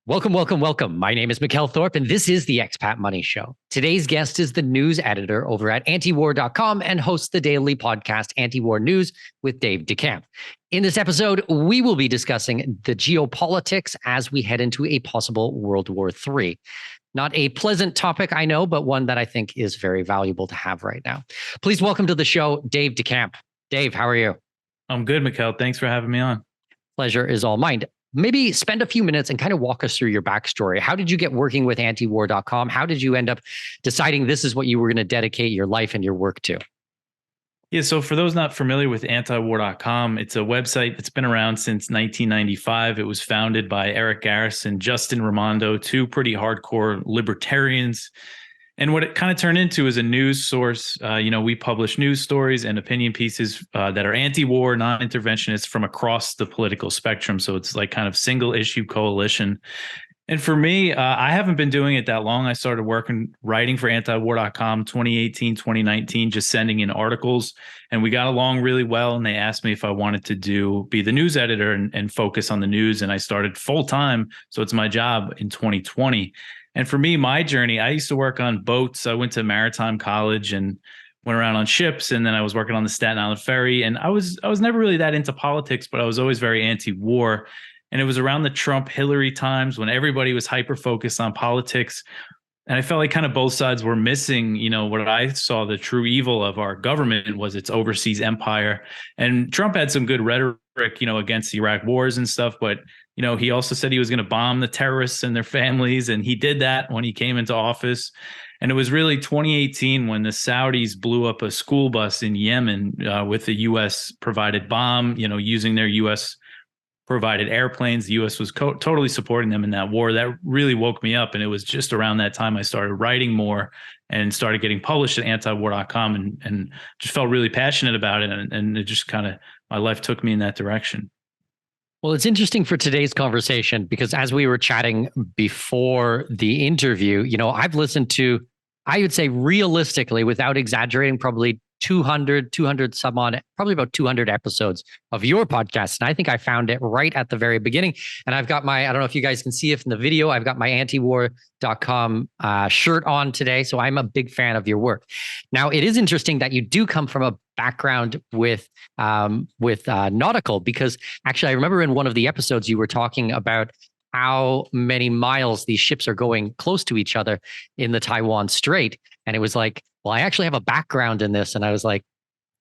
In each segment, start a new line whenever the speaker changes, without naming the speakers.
Welcome, welcome, welcome. My name is MIKKEL Thorpe, and this is the Expat Money Show. Today's guest is the news editor over at Antiwar.com and hosts the daily podcast Antiwar News with Dave Decamp. In this episode, we will be discussing the geopolitics as we head into a possible World War III. Not a pleasant topic, I know, but one that I think is very valuable to have right now. Please welcome to the show, Dave Decamp. Dave, how are you?
I'm good, MIKKEL. Thanks for having me on.
Pleasure is all mine. Maybe spend a few minutes and kind of walk us through your backstory. How did you get working with Antiwar.com? How did you end up deciding this is what you were going to dedicate your life and your work to?
Yeah, so for those not familiar with Antiwar.com, it's a website that's been around since 1995. It was founded by Eric Garris and Justin Raimondo, two pretty hardcore libertarians. And what it kind of turned into is a news source. We publish news stories and opinion pieces that are anti-war, non-interventionist from across the political spectrum. So it's like kind of single issue coalition. And for me, I haven't been doing it that long. I started writing for Antiwar.com 2018, 2019, just sending in articles. And we got along really well. And they asked me if I wanted to be the news editor and focus on the news. And I started full time. So it's my job in 2020. And for me, my journey, I used to work on boats. I went to maritime college and went around on ships. And then I was working on the Staten Island ferry. And I was never really that into politics, but I was always very anti-war. And it was around the Trump-Hillary times when everybody was hyper-focused on politics. And I felt like kind of both sides were missing, what I saw the true evil of our government was its overseas empire. And Trump had some good rhetoric, against the Iraq wars and stuff. But, he also said he was going to bomb the terrorists and their families. And he did that when he came into office. And it was really 2018 when the Saudis blew up a school bus in Yemen with a U.S. provided bomb, using their U.S. provided airplanes. The U.S. was totally supporting them in that war. That really woke me up. And it was just around that time I started writing more and started getting published at Antiwar.com and just felt really passionate about it. And it just kind of, my life took me in that direction.
Well, it's interesting for today's conversation because as we were chatting before the interview, I've listened to, I would say realistically, without exaggerating, probably 200 some odd, probably about 200 episodes of your podcast. And I think I found it right at the very beginning. And I've got I don't know if you guys can see it from the video, I've got my Antiwar.com shirt on today. So I'm a big fan of your work. Now, it is interesting that you do come from a background with nautical, because actually I remember in one of the episodes you were talking about how many miles these ships are going close to each other in the Taiwan Strait. And it was like, well, I actually have a background in this. And I was like,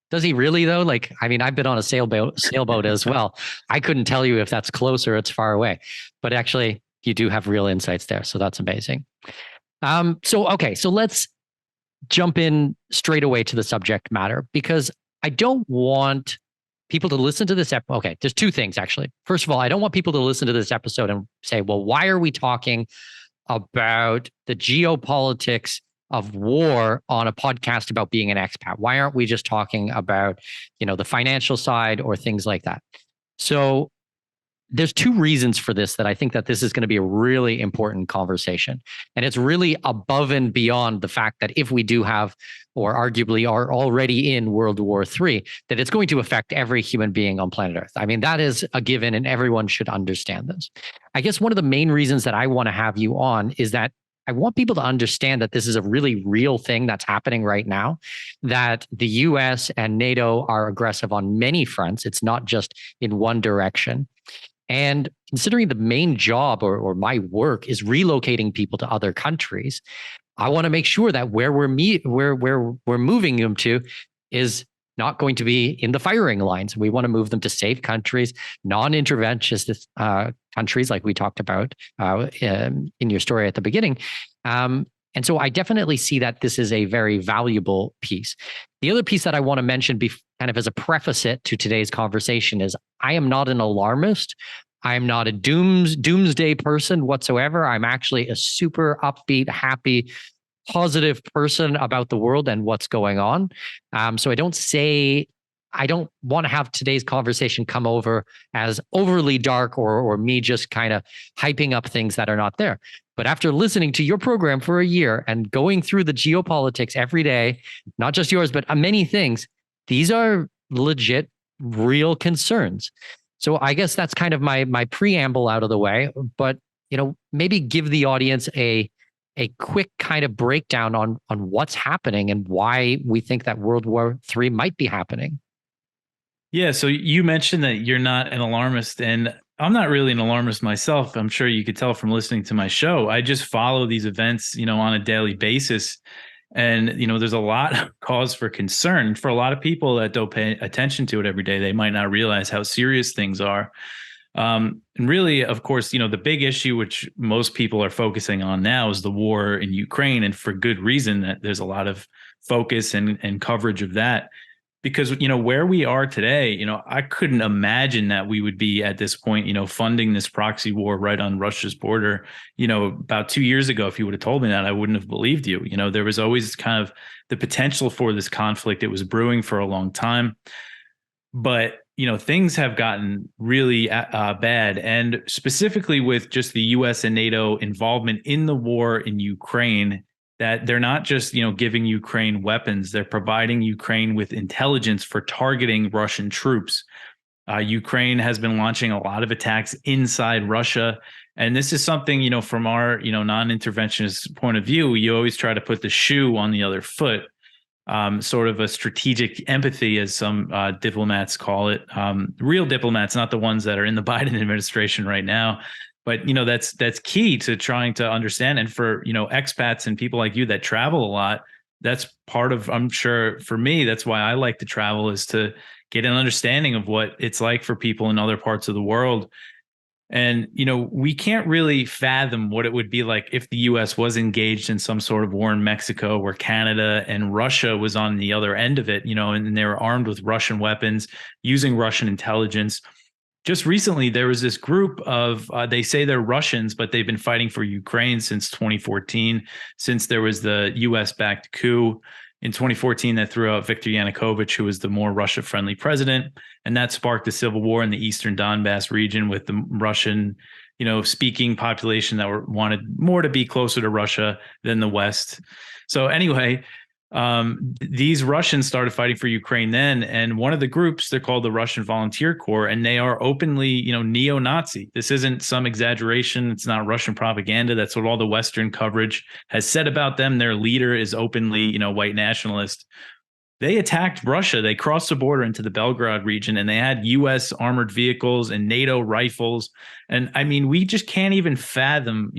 does he really though? Like, I mean, I've been on a sailboat as well. I couldn't tell you if that's close or it's far away, but actually you do have real insights there. So that's amazing. So let's jump in straight away to the subject matter, because I don't want people to listen to this. Okay, there's two things actually. First of all, I don't want people to listen to this episode and say, well, why are we talking about the geopolitics of war on a podcast about being an expat? Why aren't we just talking about, the financial side or things like that? So there's two reasons for this that I think that this is going to be a really important conversation. And it's really above and beyond the fact that if we do have, or arguably are already in World War III, that it's going to affect every human being on planet Earth. I mean, that is a given and everyone should understand this. I guess one of the main reasons that I want to have you on is that I want people to understand that this is a really real thing that's happening right now, that the US and NATO are aggressive on many fronts. It's not just in one direction. And considering the main job or my work is relocating people to other countries, I want to make sure that where we're moving them to is not going to be in the firing lines. We want to move them to safe countries, non-interventionist countries, like we talked about in your story at the beginning. And so I definitely see that this is a very valuable piece. The other piece that I want to mention, kind of as a preface it to today's conversation, is I am not an alarmist. I'm not a doomsday person whatsoever. I'm actually a super upbeat, happy, positive person about the world and what's going on. So I don't want to have today's conversation come over as overly dark or me just kind of hyping up things that are not there. But after listening to your program for a year and going through the geopolitics every day, not just yours, but many things, these are legit, real concerns. So I guess that's kind of my preamble out of the way. But maybe give the audience a quick kind of breakdown on what's happening and why we think that World War III might be happening.
Yeah, so you mentioned that you're not an alarmist, and I'm not really an alarmist myself. I'm sure you could tell from listening to my show. I just follow these events, on a daily basis. And, there's a lot of cause for concern. For a lot of people that don't pay attention to it every day, they might not realize how serious things are. And really, of course, the big issue, which most people are focusing on now, is the war in Ukraine. And for good reason, that there's a lot of focus and coverage of that. Because, where we are today, I couldn't imagine that we would be at this point, funding this proxy war right on Russia's border. About 2 years ago, if you would have told me that, I wouldn't have believed you. There was always kind of the potential for this conflict. It was brewing for a long time. But, things have gotten really bad. And specifically with just the US and NATO involvement in the war in Ukraine, that they're not just, giving Ukraine weapons, they're providing Ukraine with intelligence for targeting Russian troops. Ukraine has been launching a lot of attacks inside Russia. And this is something, from our, non-interventionist point of view, you always try to put the shoe on the other foot. Sort of a strategic empathy, as some diplomats call it. Real diplomats, not the ones that are in the Biden administration right now. But, that's key to trying to understand. And for, expats and people like you that travel a lot, that's part of, I'm sure for me, that's why I like to travel, is to get an understanding of what it's like for people in other parts of the world. And, we can't really fathom what it would be like if the US was engaged in some sort of war in Mexico, where Canada and Russia was on the other end of it, and they were armed with Russian weapons, using Russian intelligence. Just recently, there was this group of, they say they're Russians, but they've been fighting for Ukraine since 2014, since there was the US-backed coup in 2014 that threw out Viktor Yanukovych, who was the more Russia-friendly president. And that sparked a civil war in the eastern Donbass region with the Russian, speaking population that wanted more to be closer to Russia than the West. So anyway, these Russians started fighting for Ukraine then, and one of the groups, they're called the Russian Volunteer Corps, and they are openly, neo-Nazi. This isn't some exaggeration. It's not Russian propaganda. That's what all the Western coverage has said about them. Their leader is openly, white nationalist. They attacked Russia. They crossed the border into the Belgrade region, and they had U.S. armored vehicles and NATO rifles. And I mean, we just can't even fathom,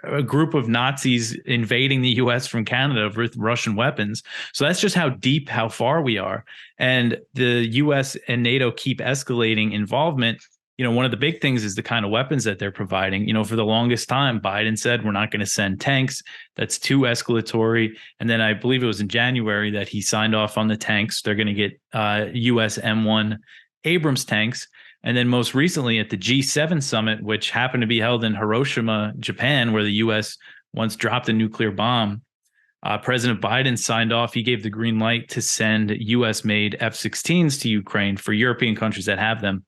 a group of Nazis invading the U.S. from Canada with Russian weapons. So that's just how far we are. And the U.S. and NATO keep escalating involvement. One of the big things is the kind of weapons that they're providing. For the longest time, Biden said, we're not going to send tanks. That's too escalatory. And then I believe it was in January that he signed off on the tanks. They're going to get US M1 Abrams tanks. And then most recently at the G7 summit, which happened to be held in Hiroshima, Japan, where the US once dropped a nuclear bomb, President Biden signed off. He gave the green light to send US-made F-16s to Ukraine for European countries that have them.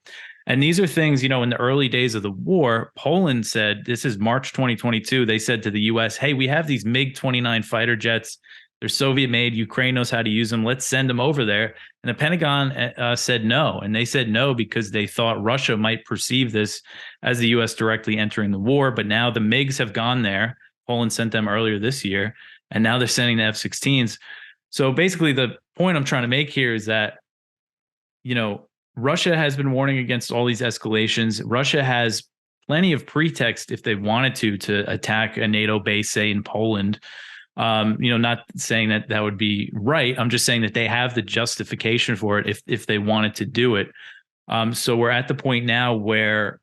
And these are things, in the early days of the war, Poland said, this is March 2022, they said to the US, hey, we have these MiG-29 fighter jets. They're Soviet made. Ukraine knows how to use them. Let's send them over there. And the Pentagon said no. And they said no because they thought Russia might perceive this as the US directly entering the war. But now the MiGs have gone there. Poland sent them earlier this year. And now they're sending the F-16s. So basically the point I'm trying to make here is that, Russia has been warning against all these escalations. Russia has plenty of pretext if they wanted to attack a NATO base, say in Poland. Not saying that that would be right. I'm just saying that they have the justification for it if they wanted to do it. So we're at the point now where,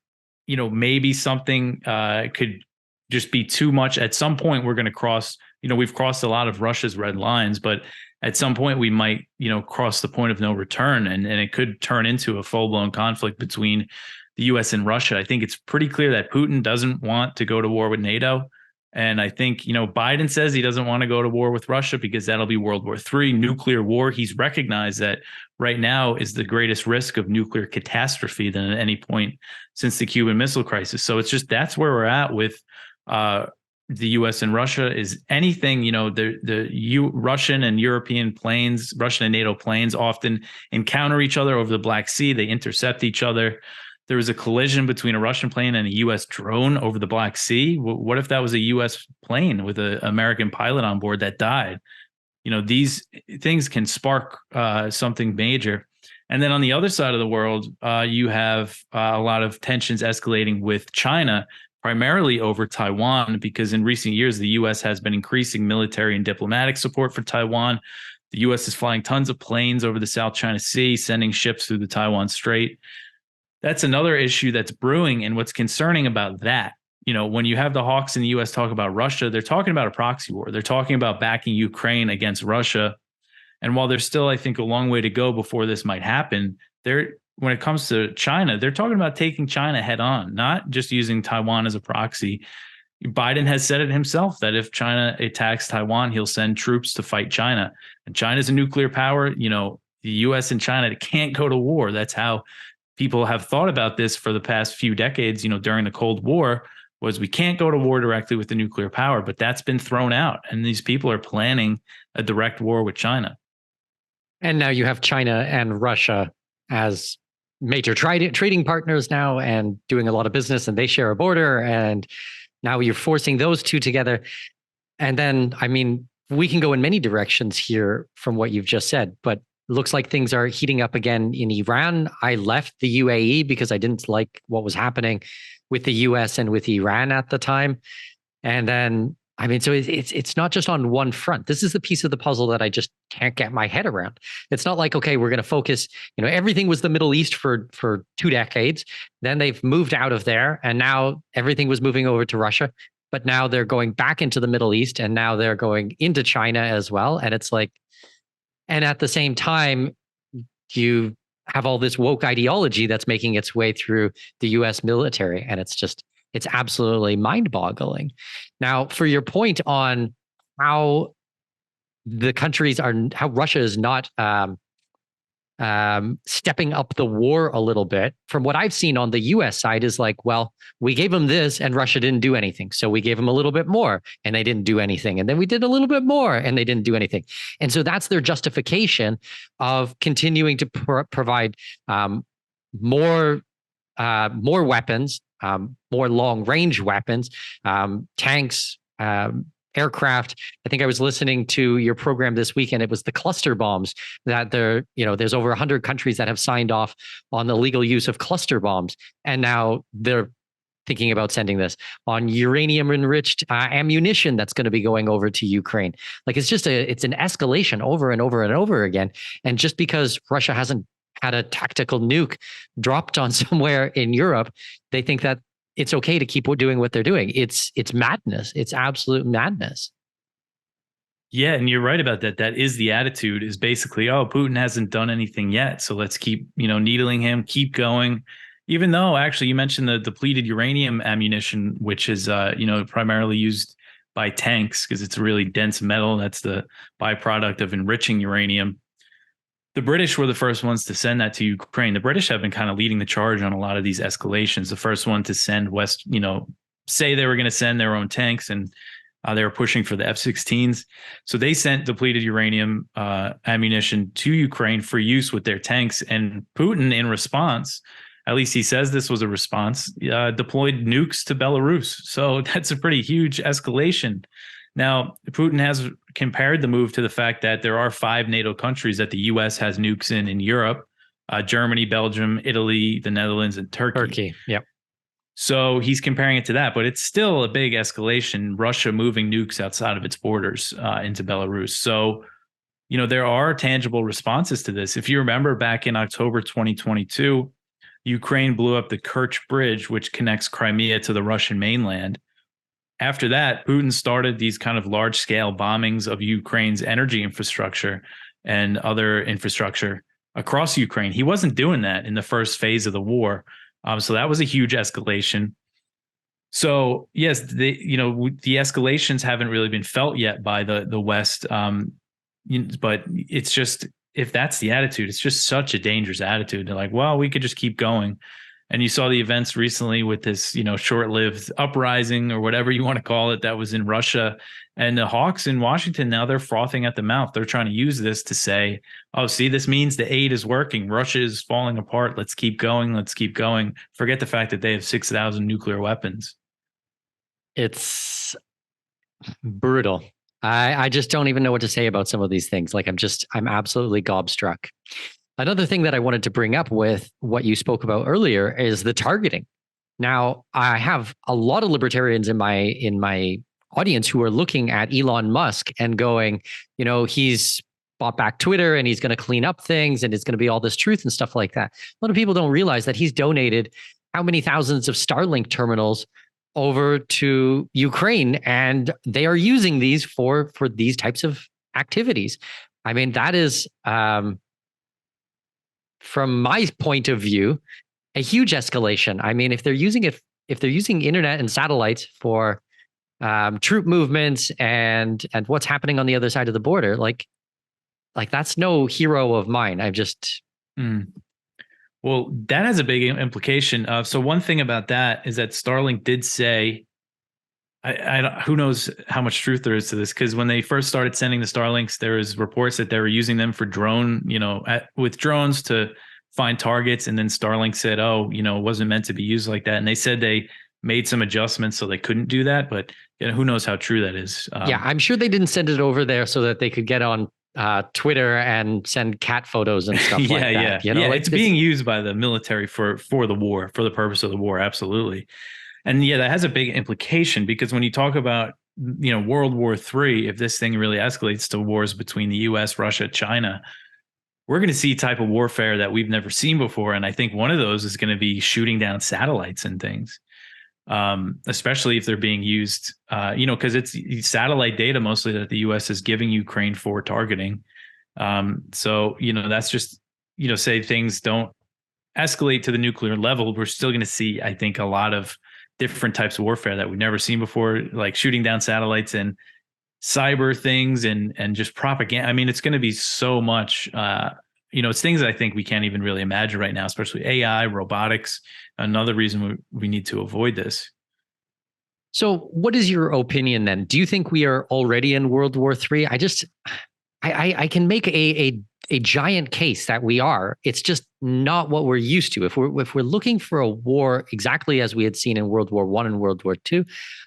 maybe something could just be too much. At some point, we're going to cross, we've crossed a lot of Russia's red lines, but at some point we might, cross the point of no return, and it could turn into a full-blown conflict between the US and Russia. I think it's pretty clear that Putin doesn't want to go to war with NATO. And I think, Biden says he doesn't want to go to war with Russia because that'll be World War III, nuclear war. He's recognized that right now is the greatest risk of nuclear catastrophe than at any point since the Cuban Missile Crisis. So it's just, that's where we're at with the U.S. and Russia. Is anything, the Russian and European planes, Russian and NATO planes often encounter each other over the Black Sea. They intercept each other. there was a collision between a Russian plane and a U.S. drone over the Black Sea. What if that was a U.S. plane with an American pilot on board that died? These things can spark something major. And then on the other side of the world, you have a lot of tensions escalating with China, primarily over Taiwan, because in recent years, the U.S. has been increasing military and diplomatic support for Taiwan. The U.S. is flying tons of planes over the South China Sea, sending ships through the Taiwan Strait. That's another issue that's brewing. And what's concerning about that, when you have the hawks in the U.S. talk about Russia, they're talking about a proxy war. They're talking about backing Ukraine against Russia. And while there's still, I think, a long way to go before this might happen, when it comes to China, they're talking about taking China head on, not just using Taiwan as a proxy. Biden has said it himself that if China attacks Taiwan, he'll send troops to fight China. And China's a nuclear power. The U.S. and China can't go to war. That's how people have thought about this for the past few decades, during the Cold War, was we can't go to war directly with the nuclear power, but that's been thrown out. And these people are planning a direct war with China.
And now you have China and Russia as major trading partners now and doing a lot of business, and they share a border. And now you're forcing those two together. And then, I mean, we can go in many directions here from what you've just said, but looks like things are heating up again in Iran. I left the UAE because I didn't like what was happening with the US and with Iran at the time. And then, I mean, so it's not just on one front. This is the piece of the puzzle that I just can't get my head around. It's not like, okay, we're going to focus, everything was the Middle East for 2 decades. Then they've moved out of there, and now everything was moving over to Russia. But now they're going back into the Middle East, and now they're going into China as well. And it's like, and at the same time, you have all this woke ideology that's making its way through the US military. And it's absolutely mind-boggling. Now, for your point on how how Russia is not stepping up the war a little bit, from what I've seen on the US side is like, well, we gave them this and Russia didn't do anything. So we gave them a little bit more and they didn't do anything. And then we did a little bit more and they didn't do anything. And so that's their justification of continuing to provide more weapons, more long range weapons, tanks, aircraft. I think I was listening to your program this weekend. It was the cluster bombs that there's over 100 countries that have signed off on the legal use of cluster bombs. And now they're thinking about sending this on uranium enriched ammunition that's going to be going over to Ukraine. Like it's an escalation over and over and over again. And just because Russia hasn't had a tactical nuke dropped on somewhere in Europe, they think that it's okay to keep doing what they're doing. It's madness. It's absolute madness.
Yeah, and you're right about that. That is the attitude, is basically, oh, Putin hasn't done anything yet, so let's keep, needling him, keep going. Even though, actually, you mentioned the depleted uranium ammunition, which is, primarily used by tanks because it's a really dense metal. That's the byproduct of enriching uranium. The British were the first ones to send that to Ukraine. The British have been kind of leading the charge on a lot of these escalations. The first one to send say they were going to send their own tanks, and they were pushing for the F-16s. So they sent depleted uranium ammunition to Ukraine for use with their tanks. And Putin, in response, at least he says this was a response, deployed nukes to Belarus. So that's a pretty huge escalation. Now, Putin has compared the move to the fact that there are 5 NATO countries that the U.S. has nukes in Europe: Germany, Belgium, Italy, the Netherlands, and Turkey.
Yep.
So he's comparing it to that, but it's still a big escalation, Russia moving nukes outside of its borders into Belarus. So, there are tangible responses to this. If you remember back in October 2022, Ukraine blew up the Kerch Bridge, which connects Crimea to the Russian mainland. After that, Putin started these kind of large-scale bombings of Ukraine's energy infrastructure and other infrastructure across Ukraine. He wasn't doing that in the first phase of the war. So that was a huge escalation. So yes, the escalations haven't really been felt yet by the West. But it's just, if that's the attitude, it's just such a dangerous attitude. They're like, well, we could just keep going. And you saw the events recently with this, short-lived uprising or whatever you want to call it that was in Russia. And the hawks in Washington, now they're frothing at the mouth. They're trying to use this to say, oh, see, this means the aid is working. Russia is falling apart. Let's keep going. Let's keep going. Forget the fact that they have 6,000 nuclear weapons.
It's brutal. I just don't even know what to say about some of these things. Like I'm absolutely gobstruck. Another thing that I wanted to bring up with what you spoke about earlier is the targeting. Now, I have a lot of libertarians in my audience who are looking at Elon Musk and going, he's bought back Twitter and he's going to clean up things and it's going to be all this truth and stuff like that. A lot of people don't realize that he's donated how many thousands of Starlink terminals over to Ukraine, and they are using these for these types of activities. I mean, that is, from my point of view, a huge escalation. I mean, if they're using internet and satellites for troop movements and what's happening on the other side of the border, like that's no hero of mine. I've just.
Well, that has a big implication. So one thing about that is that Starlink did say, who knows how much truth there is to this, because when they first started sending the Starlinks, there was reports that they were using them for with drones to find targets. And then Starlink said, oh, it wasn't meant to be used like that. And they said they made some adjustments so they couldn't do that. But who knows how true that is.
Yeah, I'm sure they didn't send it over there so that they could get on Twitter and send cat photos and stuff like that.
Yeah. It's being used by the military for the war, for the purpose of the war. Absolutely. And yeah, that has a big implication, because when you talk about, World War III, if this thing really escalates to wars between the US, Russia, China, we're going to see a type of warfare that we've never seen before. And I think one of those is going to be shooting down satellites and things. Especially if they're being used, because it's satellite data mostly that the U.S. is giving Ukraine for targeting. So, that's just, say things don't escalate to the nuclear level, we're still going to see, I think, a lot of different types of warfare that we've never seen before, like shooting down satellites and cyber things and just propaganda. I mean, it's going to be so much, it's things that I think we can't even really imagine right now, especially AI, robotics. Another reason we need to avoid this.
So what is your opinion then? Do you think we are already in World War III? I can make a giant case that we are. It's just not what we're used to. If we're looking for a war exactly as we had seen in World War I and World War II,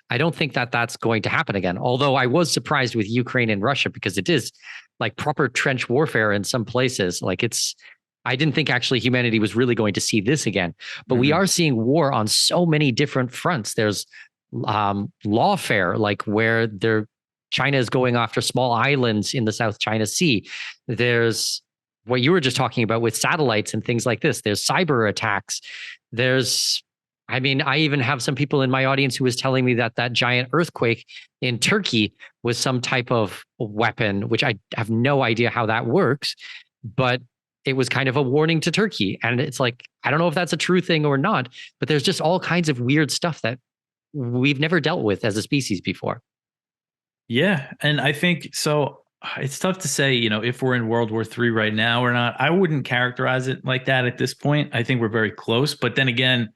I don't think that that's going to happen again. Although I was surprised with Ukraine and Russia, because it is like proper trench warfare in some places. I didn't think actually humanity was really going to see this again, but we are seeing war on so many different fronts. There's lawfare, like where China is going after small islands in the South China Sea. There's what you were just talking about with satellites and things like this. There's cyber attacks. I even have some people in my audience who was telling me that giant earthquake in Turkey was some type of weapon, which I have no idea how that works, but it was kind of a warning to Turkey. And it's like, I don't know if that's a true thing or not, but there's just all kinds of weird stuff that we've never dealt with as a species before.
Yeah. And I think so. It's tough to say, if we're in World War III right now or not. I wouldn't characterize it like that at this point. I think we're very close. But then again,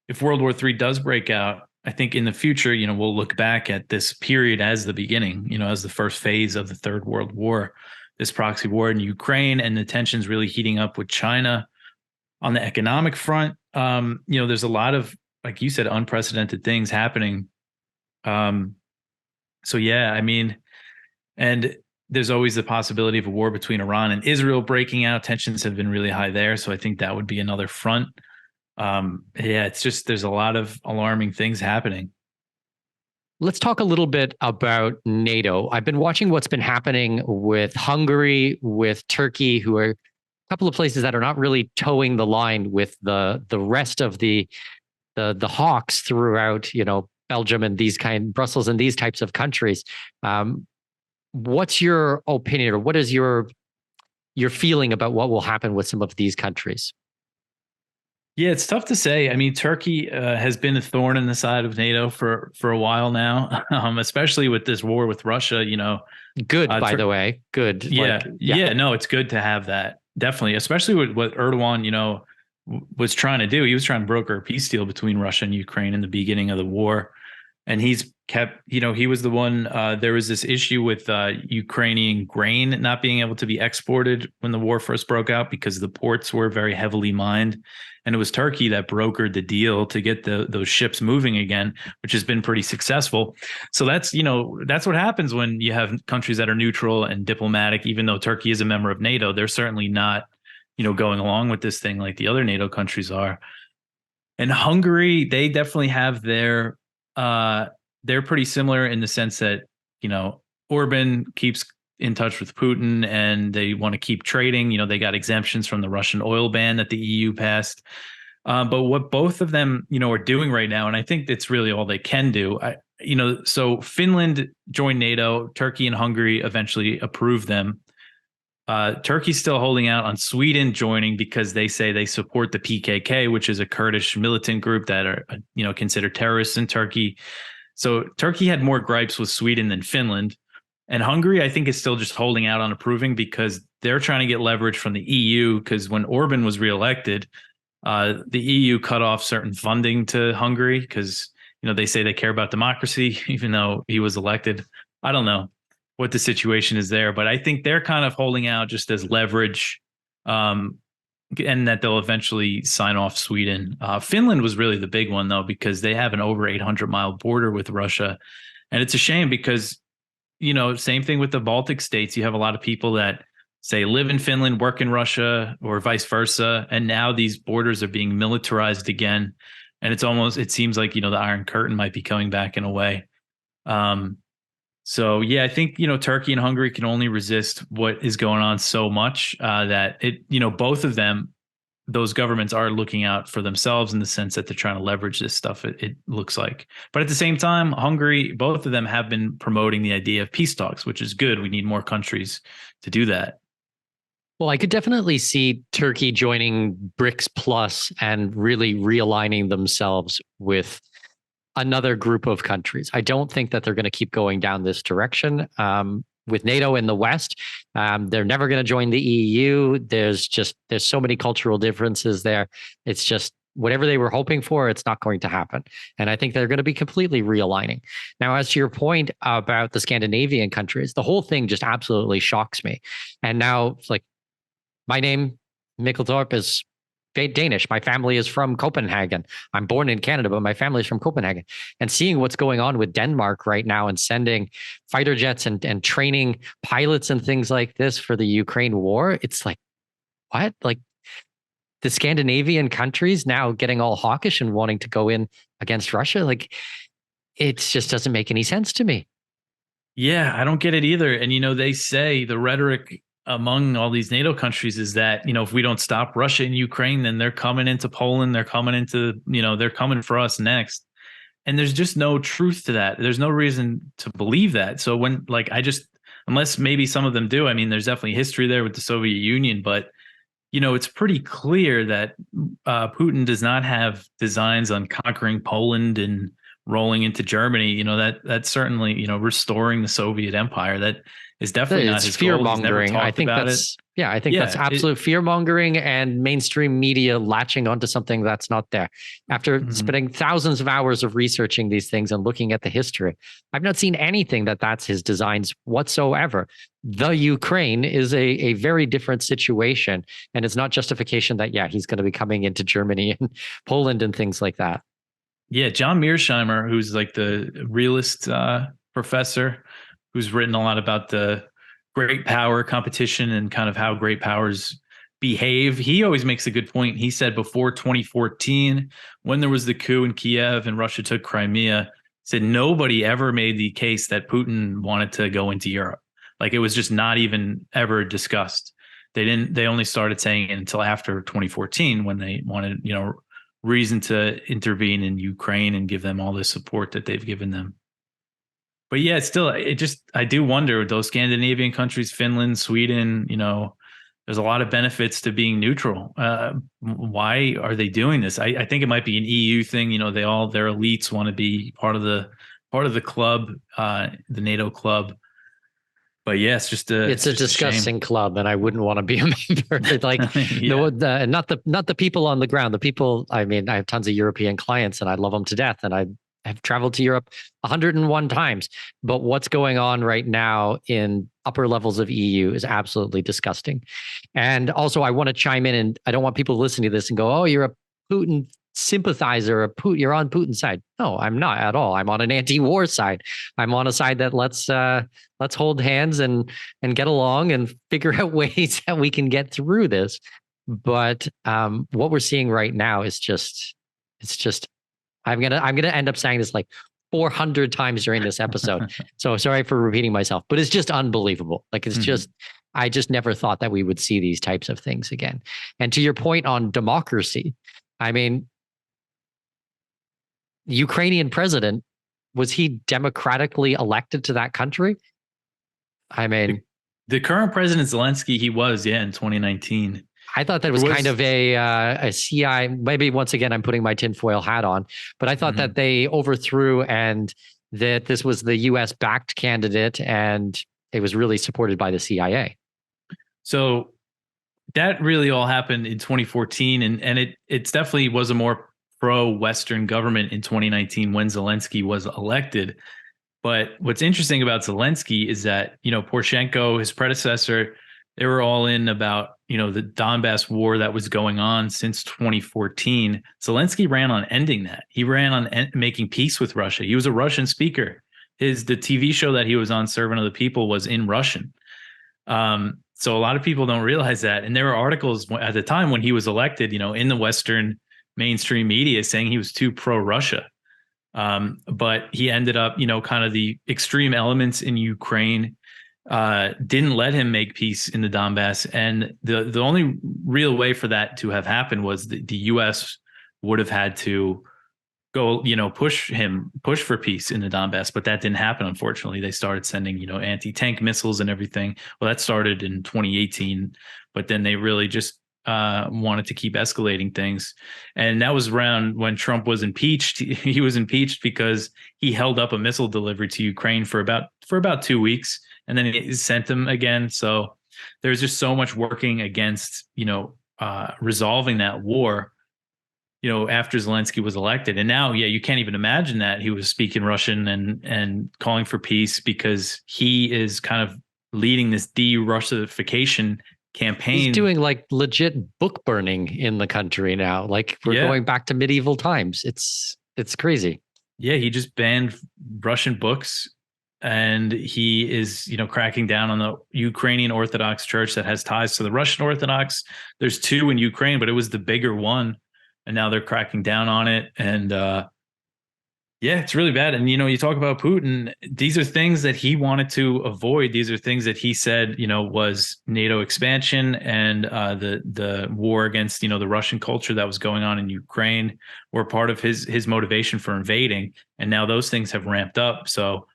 if World War III does break out, I think in the future, we'll look back at this period as the beginning, as the first phase of the Third World War, this proxy war in Ukraine, and the tensions really heating up with China on the economic front. There's a lot of, like you said, unprecedented things happening. So yeah, and there's always the possibility of a war between Iran and Israel breaking out. Tensions have been really high there. So I think that would be another front. It's just, there's a lot of alarming things happening.
Let's talk a little bit about NATO. I've been watching what's been happening with Hungary, with Turkey, who are a couple of places that are not really towing the line with the rest of the hawks throughout, Belgium and Brussels and these types of countries. What's your opinion, or what is your feeling about what will happen with some of these countries?
Yeah, it's tough to say. Turkey has been a thorn in the side of NATO for a while now, especially with this war with Russia.
Good, by the way, good.
Yeah, no, it's good to have that. Definitely, especially with Erdogan. was trying to do. He was trying to broker a peace deal between Russia and Ukraine in the beginning of the war. And he's kept, he was the one, there was this issue with Ukrainian grain not being able to be exported when the war first broke out because the ports were very heavily mined. And it was Turkey that brokered the deal to get those ships moving again, which has been pretty successful. So that's what happens when you have countries that are neutral and diplomatic. Even though Turkey is a member of NATO, they're certainly not, going along with this thing like the other NATO countries are. And Hungary, they definitely have they're pretty similar in the sense that, Orban keeps in touch with Putin and they want to keep trading. They got exemptions from the Russian oil ban that the EU passed. But what both of them, are doing right now, and I think that's really all they can do. So Finland joined NATO, Turkey and Hungary eventually approved them. Turkey's still holding out on Sweden joining because they say they support the PKK, which is a Kurdish militant group that are, considered terrorists in Turkey. So Turkey had more gripes with Sweden than Finland. And Hungary, I think, is still just holding out on approving because they're trying to get leverage from the EU. Because when Orban was reelected, the EU cut off certain funding to Hungary because, they say they care about democracy, even though he was elected. I don't know what the situation is there, but I think they're kind of holding out just as leverage, and that they'll eventually sign off Sweden. Finland was really the big one, though, because they have an over 800-mile border with Russia. And it's a shame because, same thing with the Baltic states. You have a lot of people that say live in Finland, work in Russia, or vice versa. And now these borders are being militarized again. And it seems like, the Iron Curtain might be coming back in a way. So, yeah, I think, Turkey and Hungary can only resist what is going on so much that both of them, those governments are looking out for themselves in the sense that they're trying to leverage this stuff, it looks like. But at the same time, Hungary, both of them have been promoting the idea of peace talks, which is good. We need more countries to do that.
Well, I could definitely see Turkey joining BRICS Plus and really realigning themselves with another group of countries. I don't think that they're going to keep going down this direction. With NATO in the West, they're never going to join the EU. There's so many cultural differences there. It's just whatever they were hoping for, it's not going to happen. And I think they're going to be completely realigning. Now, as to your point about the Scandinavian countries, the whole thing just absolutely shocks me. And now it's like, my name, MIKKEL THORUP, is Danish. My family is from Copenhagen. I'm born in Canada, but my family is from Copenhagen. And seeing what's going on with Denmark right now and sending fighter jets and training pilots and things like this for the Ukraine war, it's like, what? Like the Scandinavian countries now getting all hawkish and wanting to go in against Russia? Like, it just doesn't make any sense to me.
Yeah, I don't get it either. And, they say the rhetoric among all these NATO countries is that, if we don't stop Russia and Ukraine, then they're coming into Poland, they're coming into, they're coming for us next. And there's just no truth to that. There's no reason to believe that. So when, unless maybe some of them do, I mean, there's definitely history there with the Soviet Union, but, it's pretty clear that Putin does not have designs on conquering Poland and rolling into Germany. That's certainly, restoring the Soviet Empire. That is definitely not his
fear
goal.
mongering. I think that's that's absolute fear mongering and mainstream media latching onto something that's not there. After spending thousands of hours of researching these things and looking at the history, I've not seen anything that's his designs whatsoever. The Ukraine is a very different situation, and it's not justification that he's going to be coming into Germany and Poland and things like that.
Yeah, John Mearsheimer, who's like the realist professor, who's written a lot about the great power competition and kind of how great powers behave. He always makes a good point. He said before 2014, when there was the coup in Kiev and Russia took Crimea, said nobody ever made the case that Putin wanted to go into Europe. Like it was just not even ever discussed. They only started saying it until after 2014 when they wanted, reason to intervene in Ukraine and give them all the support that they've given them. But yeah, I do wonder, those Scandinavian countries, Finland, Sweden, there's a lot of benefits to being neutral. Why are they doing this? I think it might be an EU thing. Their elites want to be part of the club, the NATO club. But yeah, it's just
it's a disgusting club, and I wouldn't want to be a member. Like
yeah.
not the people on the ground. The people. I mean, I have tons of European clients, and I love them to death, and I have traveled to Europe 101 times. But what's going on right now in upper levels of EU is absolutely disgusting. And also, I want to chime in, and I don't want people listening to this and go, "Oh, you're a Putin sympathizer, you're on Putin's side." No, I'm not at all. I'm on an anti-war side. I'm on a side that let's hold hands and get along and figure out ways that we can get through this. But what we're seeing right now is it's just I'm gonna end up saying this like 400 times during this episode. So sorry for repeating myself, but it's just unbelievable. Like it's just I just never thought that we would see these types of things again. And to your point on democracy, I mean, Ukrainian president, was he democratically elected to that country? I mean,
the current president Zelensky, he was, in 2019.
I thought that was kind of a CI. Maybe once again, I'm putting my tinfoil hat on, but I thought that they overthrew and that this was the U.S. backed candidate and it was really supported by the CIA.
So that really all happened in 2014, and it's definitely was a more pro-Western government in 2019 when Zelensky was elected. But what's interesting about Zelensky is that, Poroshenko, his predecessor, they were all in about, the Donbass war that was going on since 2014. Zelensky ran on ending that. He ran on making peace with Russia. He was a Russian speaker. The TV show that he was on, Servant of the People, was in Russian. So a lot of people don't realize that. And there were articles at the time when he was elected, in the Western mainstream media saying he was too pro-Russia. But he ended up, kind of the extreme elements in Ukraine didn't let him make peace in the Donbass. And the only real way for that to have happened was the U.S. would have had to go, push for peace in the Donbass. But that didn't happen, unfortunately. They started sending, anti-tank missiles and everything. Well, that started in 2018, but then they really just wanted to keep escalating things. And that was around when Trump was impeached. He was impeached because he held up a missile delivery to Ukraine for about 2 weeks, and then he sent them again. So there's just so much working against, resolving that war, after Zelensky was elected. And now, you can't even imagine that he was speaking Russian and calling for peace, because he is kind of leading this de-Russification campaign.
He's doing like legit book burning in the country now. Like we're going back to medieval times. It's crazy. Yeah,
he just banned Russian books, and he is, cracking down on the Ukrainian Orthodox Church that has ties to the Russian Orthodox. There's two in Ukraine, but it was the bigger one, and now they're cracking down on it. And it's really bad. And, you talk about Putin, these are things that he wanted to avoid. These are things that he said, was NATO expansion and the war against, the Russian culture that was going on in Ukraine were part of his motivation for invading. And now those things have ramped up. So,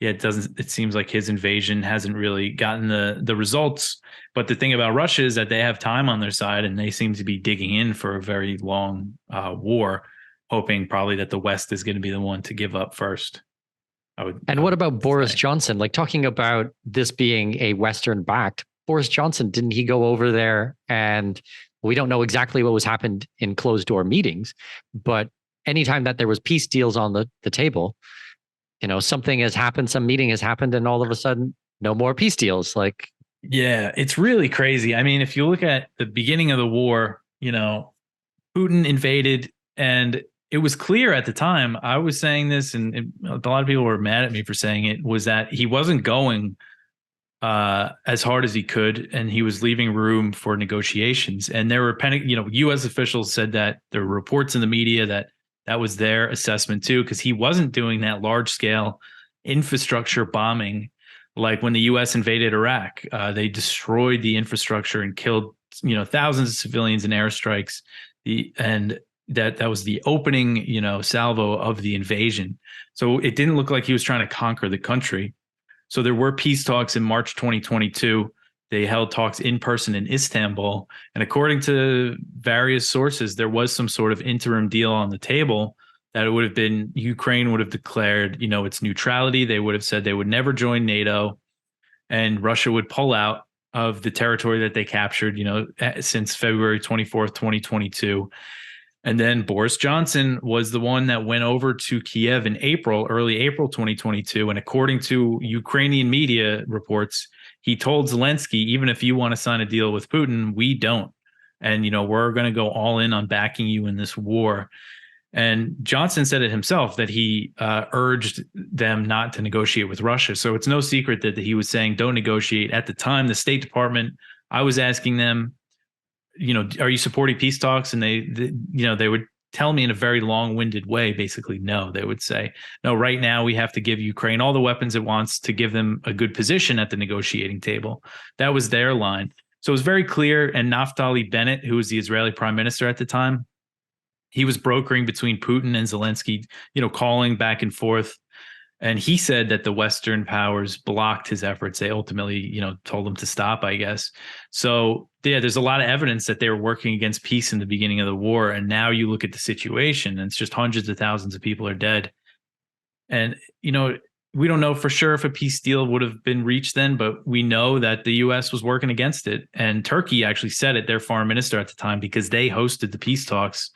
it seems like his invasion hasn't really gotten the results. But the thing about Russia is that they have time on their side, and they seem to be digging in for a very long war, hoping probably that the West is going to be the one to give up first.
And what about Boris Johnson? Like, talking about this being a Western backed, Boris Johnson, didn't he go over there? And we don't know exactly what was happened in closed door meetings, but anytime that there was peace deals on the table, something has happened, some meeting has happened, and all of a sudden, no more peace deals. Like,
yeah, it's really crazy. I mean, if you look at the beginning of the war, Putin invaded, and it was clear at the time. I was saying this, and a lot of people were mad at me for saying it, was that he wasn't going as hard as he could, and he was leaving room for negotiations. And there were, U.S. officials said that there were reports in the media that was their assessment too, because he wasn't doing that large scale infrastructure bombing like when the U.S. invaded Iraq. They destroyed the infrastructure and killed thousands of civilians in airstrikes. That was the opening salvo of the invasion. So it didn't look like he was trying to conquer the country. So there were peace talks in March 2022. They held talks in person in Istanbul. And according to various sources, there was some sort of interim deal on the table that it would have been Ukraine would have declared, its neutrality. They would have said they would never join NATO. and Russia would pull out of the territory that they captured, since February 24th, 2022. And then Boris Johnson was the one that went over to Kiev in early April 2022. And according to Ukrainian media reports, he told Zelensky, even if you want to sign a deal with Putin, we don't. And, we're going to go all in on backing you in this war. And Johnson said it himself that he urged them not to negotiate with Russia. So it's no secret that he was saying don't negotiate. At the time, the State Department, I was asking them, are you supporting peace talks? And they would tell me in a very long-winded way, basically, no. They would say, no, right now we have to give Ukraine all the weapons it wants to give them a good position at the negotiating table. That was their line. So it was very clear. And Naftali Bennett, who was the Israeli prime minister at the time, he was brokering between Putin and Zelensky, calling back and forth. And he said that the Western powers blocked his efforts. They ultimately, told him to stop, I guess. So, yeah, there's a lot of evidence that they were working against peace in the beginning of the war. And now you look at the situation and it's just hundreds of thousands of people are dead. And, we don't know for sure if a peace deal would have been reached then, but we know that the U.S. was working against it. And Turkey actually said it, their foreign minister at the time, because they hosted the peace talks.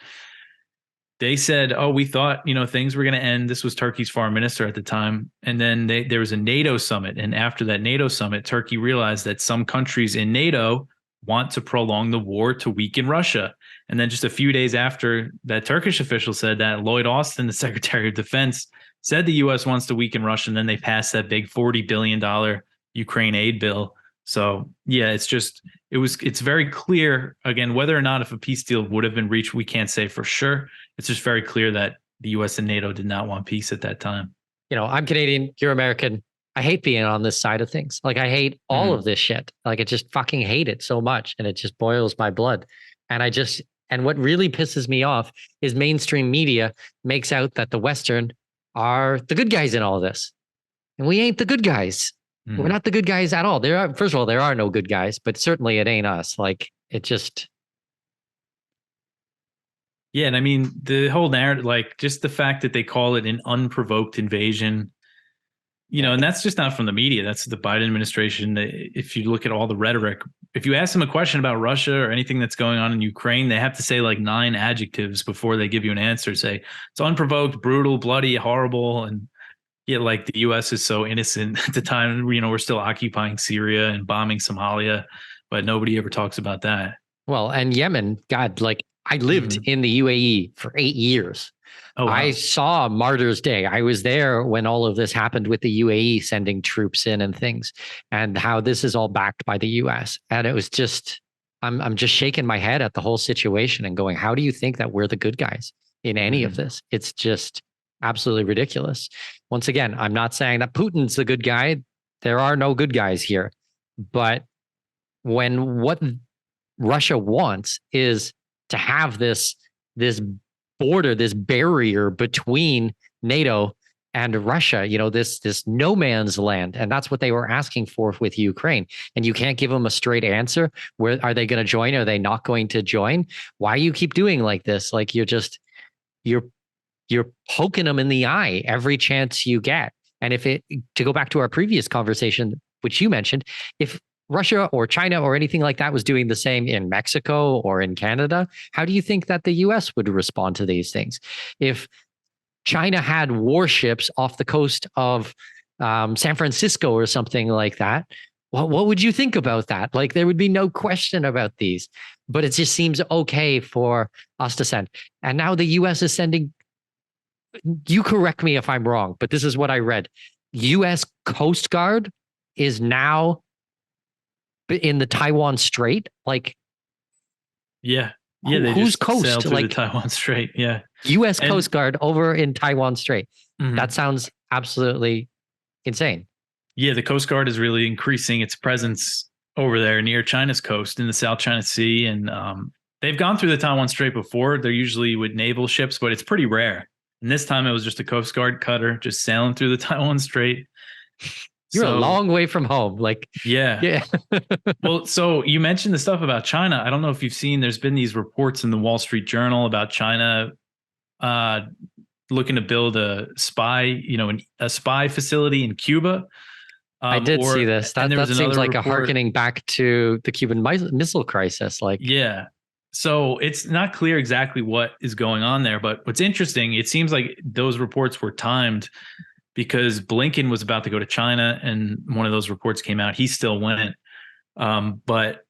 They said, oh, we thought, things were going to end. This was Turkey's foreign minister at the time. And then there was a NATO summit. And after that NATO summit, Turkey realized that some countries in NATO want to prolong the war to weaken Russia. And then just a few days after that Turkish official said that, Lloyd Austin, the Secretary of Defense, said the U.S. wants to weaken Russia. And then they passed that big $40 billion Ukraine aid bill. So, yeah, it's very clear, again, whether or not if a peace deal would have been reached, we can't say for sure. It's just very clear that the U.S. and NATO did not want peace at that time.
I'm Canadian, you're American. I hate being on this side of things. Like, I hate all of this shit. Like, I just fucking hate it so much. And it just boils my blood. And what really pisses me off is mainstream media makes out that the Western are the good guys in all of this. And we ain't the good guys. We're not the good guys at all. First of all, there are no good guys, but certainly it ain't us. Like, it just.
Yeah. And I mean, the whole narrative, like just the fact that they call it an unprovoked invasion, and that's just not from the media. That's the Biden administration. If you look at all the rhetoric, if you ask them a question about Russia or anything that's going on in Ukraine, they have to say like 9 adjectives before they give you an answer. Say it's unprovoked, brutal, bloody, horrible. And yeah, like the U.S. is so innocent at the time. We're still occupying Syria and bombing Somalia, but nobody ever talks about that.
Well, and Yemen, God, like I lived in the UAE for 8 years.
Oh, wow.
I saw Martyrs Day. I was there when all of this happened with the UAE sending troops in and things, and how this is all backed by the U.S. And it was just, I'm just shaking my head at the whole situation and going, how do you think that we're the good guys in any of this? It's just absolutely ridiculous. Once again, I'm not saying that Putin's the good guy. There are no good guys here. But when what Russia wants is to have this border, this barrier between NATO and Russia, this no man's land. And that's what they were asking for with Ukraine. And you can't give them a straight answer. Where are they going to join? Are they not going to join? Why you keep doing like this? Like you're poking them in the eye every chance you get. And to go back to our previous conversation, which you mentioned, if Russia or China or anything like that was doing the same in Mexico or in Canada, how do you think that the US would respond to these things? If China had warships off the coast of San Francisco or something like that, what would you think about that? Like, there would be no question about these, but it just seems okay for us to send. And now the US is sending, you correct me if I'm wrong, but this is what I read. US Coast Guard is now in the Taiwan Strait. Like,
yeah, they
whose
just
coast?
sailed through
Like
the Taiwan Strait. Yeah,
U.S. Coast Guard over in Taiwan Strait. That sounds absolutely insane.
Yeah, the Coast Guard is really increasing its presence over there near China's coast in the South China Sea, and they've gone through the Taiwan Strait before. They're usually with naval ships, but it's pretty rare. And this time it was just a Coast Guard cutter just sailing through the Taiwan Strait.
You're a long way from home. Like,
yeah. Well, so you mentioned the stuff about China. I don't know if you've seen, there's been these reports in the Wall Street Journal about China looking to build a spy facility in Cuba.
I did see this.
And there
That
was
seems
another
like a
report.
harkening back to the Cuban Missile Crisis. Like,
Yeah. So it's not clear exactly what is going on there. But what's interesting, it seems like those reports were timed because Blinken was about to go to China and one of those reports came out. He still went. But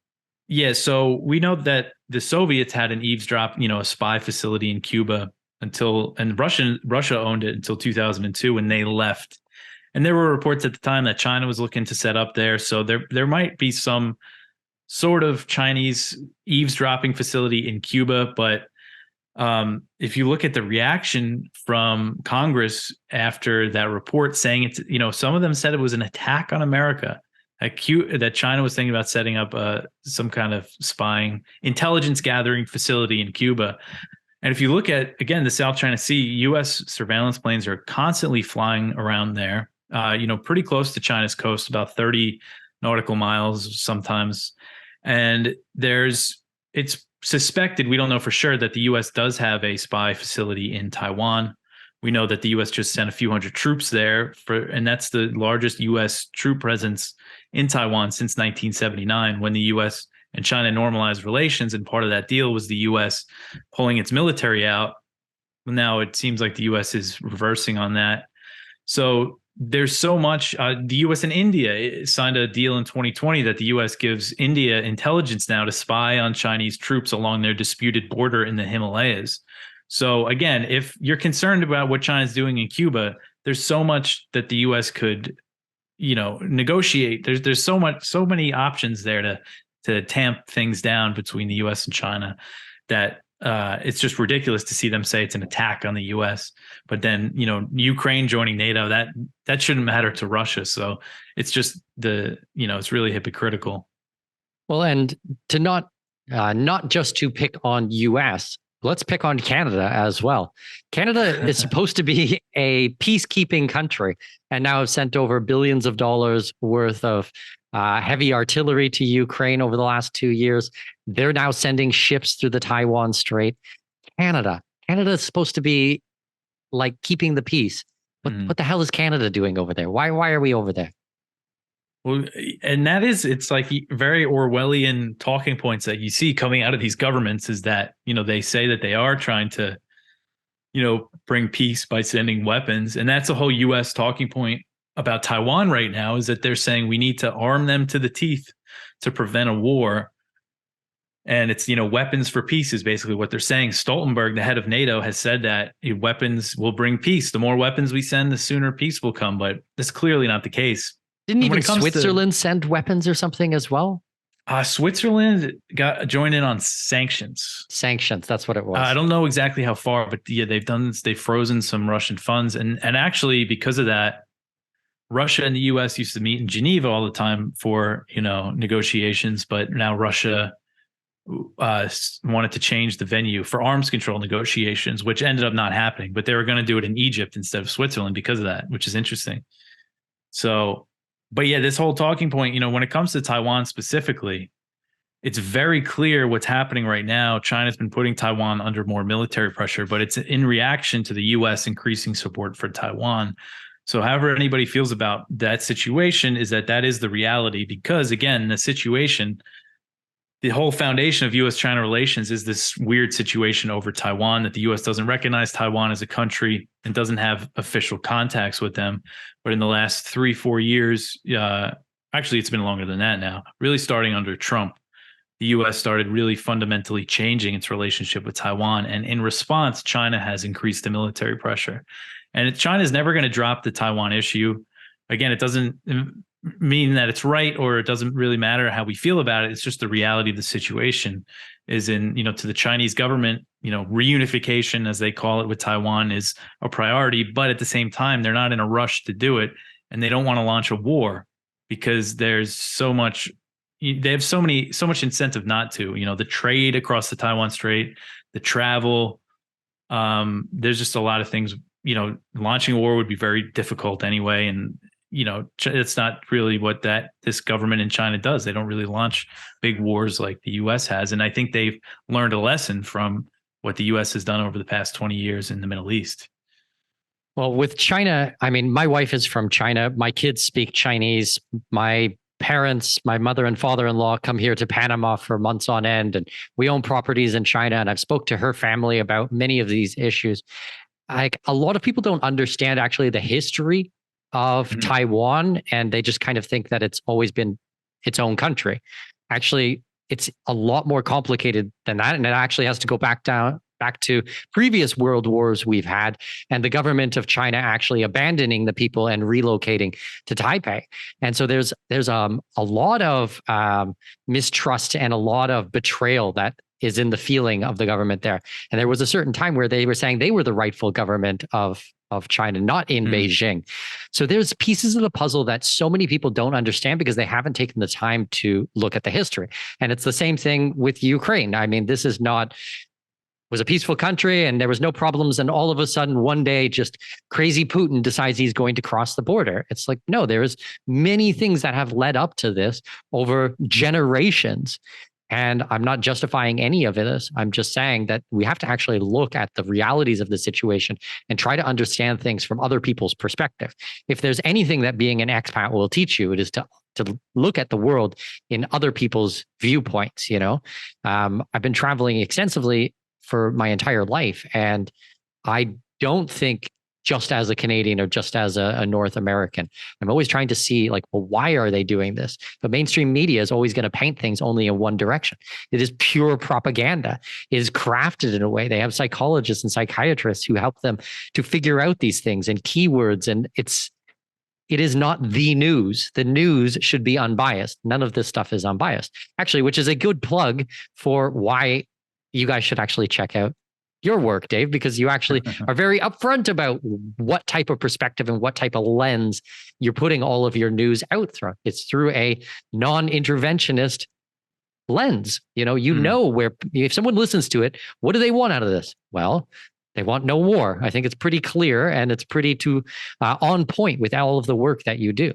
yeah, so we know that the Soviets had an a spy facility in Cuba and Russia owned it until 2002 when they left. And there were reports at the time that China was looking to set up there. So there might be some sort of Chinese eavesdropping facility in Cuba. But if you look at the reaction from Congress after that report saying some of them said it was an attack on America, that China was thinking about setting up some kind of spying intelligence gathering facility in Cuba. And if you look at, again, the South China Sea, U.S. surveillance planes are constantly flying around there, pretty close to China's coast, about 30 nautical miles sometimes. And it's suspected, we don't know for sure, that the U.S. does have a spy facility in Taiwan. We know that the U.S. just sent a few hundred troops there, and that's the largest U.S. troop presence in Taiwan since 1979, when the U.S. and China normalized relations. And part of that deal was the U.S. pulling its military out. Now it seems like the U.S. is reversing on that. So there's so much. The U.S. and India signed a deal in 2020 that the U.S. gives India intelligence now to spy on Chinese troops along their disputed border in the Himalayas. So again, if you're concerned about what China's doing in Cuba, there's so much that the U.S. could, negotiate. There's so many options there to tamp things down between the U.S. and China that it's just ridiculous to see them say it's an attack on the U.S. But then, Ukraine joining NATO, that shouldn't matter to Russia. So it's just it's really hypocritical.
well, and to not just to pick on U.S., let's pick on Canada as well. Canada is supposed to be a peacekeeping country, and now have sent over billions of dollars worth of heavy artillery to Ukraine over the last 2 years. They're now sending ships through the Taiwan Strait. Canada is supposed to be like keeping the peace. What the hell is Canada doing over there? Why are we over there?
Well, and it's like very Orwellian talking points that you see coming out of these governments is that, they say that they are trying to, bring peace by sending weapons. And that's a whole U.S. talking point about Taiwan right now, is that they're saying we need to arm them to the teeth to prevent a war. And it's, weapons for peace is basically what they're saying. Stoltenberg, the head of NATO, has said that weapons will bring peace. The more weapons we send, the sooner peace will come. But that's clearly not the case.
Didn't even Switzerland send weapons or something as well?
Switzerland joined in on sanctions.
Sanctions, that's what it was.
I don't know exactly how far, but yeah, they've frozen some Russian funds. And actually, because of that, Russia and the U.S. used to meet in Geneva all the time for, negotiations. But now Russia wanted to change the venue for arms control negotiations, which ended up not happening. But they were going to do it in Egypt instead of Switzerland because of that, which is interesting. So, but yeah, this whole talking point, when it comes to Taiwan specifically, it's very clear what's happening right now. China's been putting Taiwan under more military pressure, but it's in reaction to the U.S. increasing support for Taiwan. So however anybody feels about that situation, is that is the reality, because again, the whole foundation of U.S.-China relations is this weird situation over Taiwan, that the U.S. doesn't recognize Taiwan as a country and doesn't have official contacts with them. But in the last 3-4 years, actually, it's been longer than that now, really starting under Trump, the U.S. started really fundamentally changing its relationship with Taiwan. And in response, China has increased the military pressure. And China is never going to drop the Taiwan issue. Again, it doesn't mean that it's right, or it doesn't really matter how we feel about it. It's just the reality of the situation is to the Chinese government, reunification, as they call it, with Taiwan is a priority. But at the same time, they're not in a rush to do it. And they don't want to launch a war because there's they have so much incentive not to, the trade across the Taiwan Strait, the travel. There's just a lot of things, launching a war would be very difficult anyway. And, it's not really what this government in China does. They don't really launch big wars like the U.S. has. And I think they've learned a lesson from what the U.S. has done over the past 20 years in the Middle East.
Well, with China, I mean, my wife is from China. My kids speak Chinese. My parents, my mother and father-in-law come here to Panama for months on end, and we own properties in China. And I've spoke to her family about many of these issues. Like a lot of people don't understand actually the history of
Mhm.
Taiwan, and they just kind of think that it's always been its own country. Actually, it's a lot more complicated than that, and it actually has to go back to previous world wars we've had, and the government of China actually abandoning the people and relocating to Taipei. And so there's a lot of mistrust and a lot of betrayal that is in the feeling of the government there. And there was a certain time where they were saying they were the rightful government of China, not in Beijing. So there's pieces of the puzzle that so many people don't understand because they haven't taken the time to look at the history. And it's the same thing with Ukraine. I mean, this is not was a peaceful country and there was no problems, and all of a sudden one day just crazy Putin decides he's going to cross the border. It's like, no, there's many things that have led up to this over generations. And I'm not justifying any of this. I'm just saying that we have to actually look at the realities of the situation and try to understand things from other people's perspective. If there's anything that being an expat will teach you, it is to look at the world in other people's viewpoints. I've been traveling extensively for my entire life, and I don't think just as a Canadian or just as a North American. I'm always trying to see like, well, why are they doing this? But mainstream media is always going to paint things only in one direction. It is pure propaganda. It is crafted in a way. They have psychologists and psychiatrists who help them to figure out these things and keywords. And it is not the news. The news should be unbiased. None of this stuff is unbiased, actually, which is a good plug for why you guys should actually check out your work, Dave, because you actually are very upfront about what type of perspective and what type of lens you're putting all of your news out through. It's through a non-interventionist lens. Where if someone listens to it, what do they want out of this? Well, they want no war. I think it's pretty clear, and it's pretty on point with all of the work that you do.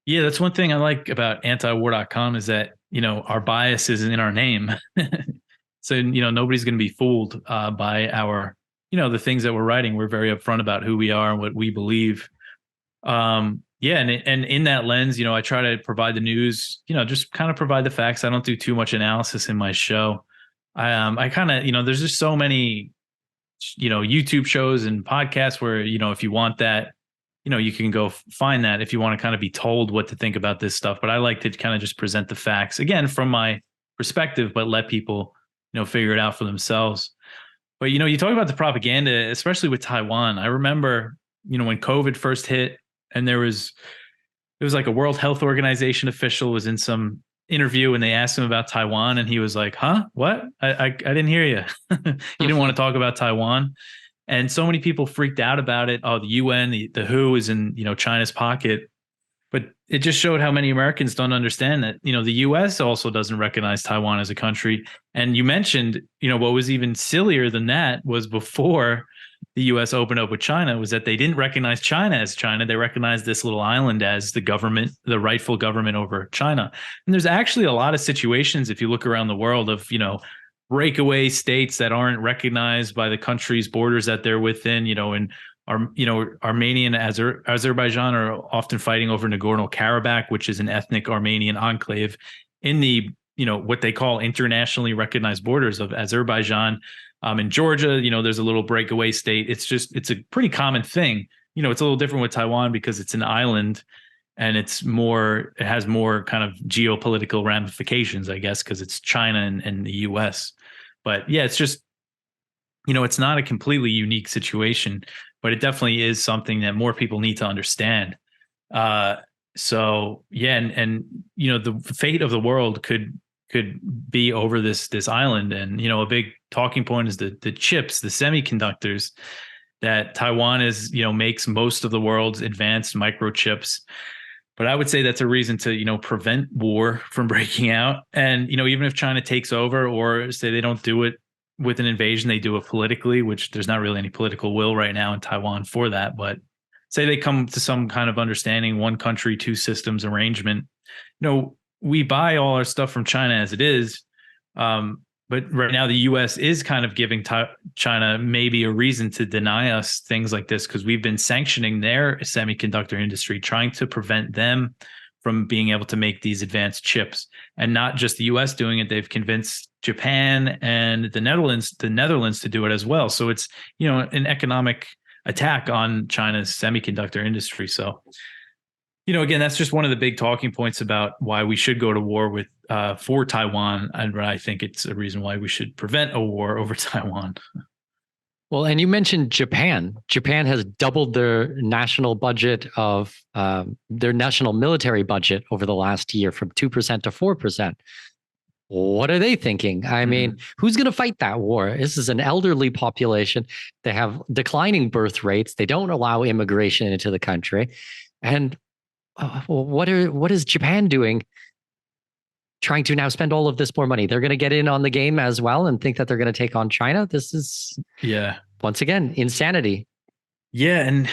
Yeah, that's one thing I like about antiwar.com is that, our bias isn't in our name. So, nobody's going to be fooled by our, the things that we're writing. We're very upfront about who we are and what we believe. And in that lens, I try to provide the news, just kind of provide the facts. I don't do too much analysis in my show. I kind of, there's just so many, YouTube shows and podcasts where, if you want that, you can go find that if you want to kind of be told what to think about this stuff. But I like to kind of just present the facts again from my perspective, but let people figure it out for themselves. But, you talk about the propaganda, especially with Taiwan. I remember, when COVID first hit and it was like a World Health Organization official was in some interview and they asked him about Taiwan and he was like, huh, what? I didn't hear you. You didn't want to talk about Taiwan. And so many people freaked out about it. Oh, the UN, the WHO is in, China's pocket. But it just showed how many Americans don't understand that, the U.S. also doesn't recognize Taiwan as a country. And you mentioned, what was even sillier than that was before the U.S. opened up with China was that they didn't recognize China as China. They recognized this little island as the government, the rightful government over China. And there's actually a lot of situations, if you look around the world, of, breakaway states that aren't recognized by the country's borders that they're within, and Armenia and Azerbaijan are often fighting over Nagorno-Karabakh, which is an ethnic Armenian enclave in the, what they call internationally recognized borders of Azerbaijan. In Georgia, there's a little breakaway state. It's a pretty common thing. It's a little different with Taiwan because it's an island and it has more kind of geopolitical ramifications, I guess, because it's China and the US. But yeah, it's just, it's not a completely unique situation, but it definitely is something that more people need to understand. So yeah, and the fate of the world could be over this island, and a big talking point is the chips, the semiconductors that Taiwan makes most of the world's advanced microchips. But I would say that's a reason to prevent war from breaking out. And even if China takes over, or say they don't do it with an invasion, they do it politically, which there's not really any political will right now in Taiwan for that. But say they come to some kind of understanding, one country, two systems arrangement, we buy all our stuff from China as it is. But right now, the U.S. is kind of giving China maybe a reason to deny us things like this, because we've been sanctioning their semiconductor industry, trying to prevent them from being able to make these advanced chips. And not just the U.S. doing it; they've convinced Japan and the Netherlands to do it as well. So it's, an economic attack on China's semiconductor industry. So, again, that's just one of the big talking points about why we should go to war with for Taiwan. And I think it's a reason why we should prevent a war over Taiwan.
Well, and you mentioned Japan. Japan has doubled their national budget of their national military budget over the last year from 2% to 4%. What are they thinking? I mean, who's going to fight that war? This is an elderly population. They have declining birth rates. They don't allow immigration into the country. And what is Japan doing? Trying to now spend all of this more money. They're going to get in on the game as well and think that they're going to take on China. This is, once again, insanity.
Yeah. And,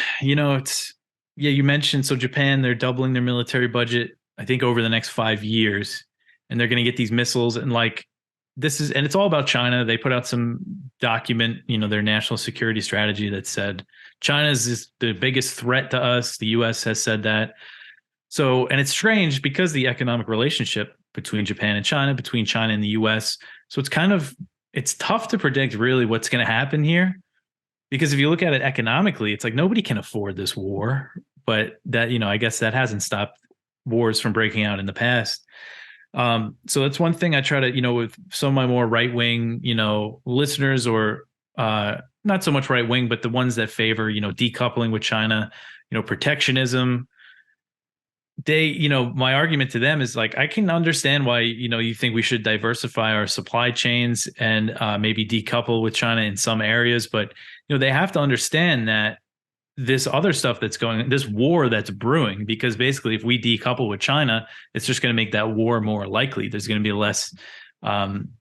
you mentioned, so Japan, they're doubling their military budget, I think, over the next 5 years. And they're going to get these missiles. And and it's all about China. They put out some document, their national security strategy that said China is the biggest threat to us. The U.S. has said that. So, and it's strange because the economic relationship between Japan and China, between China and the US. So it's tough to predict really what's going to happen here, because if you look at it economically, it's like nobody can afford this war, but that, I guess that hasn't stopped wars from breaking out in the past. So that's one thing I try to, with some of my more right-wing, listeners, or not so much right-wing, but the ones that favor, decoupling with China, protectionism. My argument to them is I can understand why, you think we should diversify our supply chains and maybe decouple with China in some areas. But, they have to understand that this other stuff that's this war that's brewing, because basically if we decouple with China, it's just going to make that war more likely. There's going to be less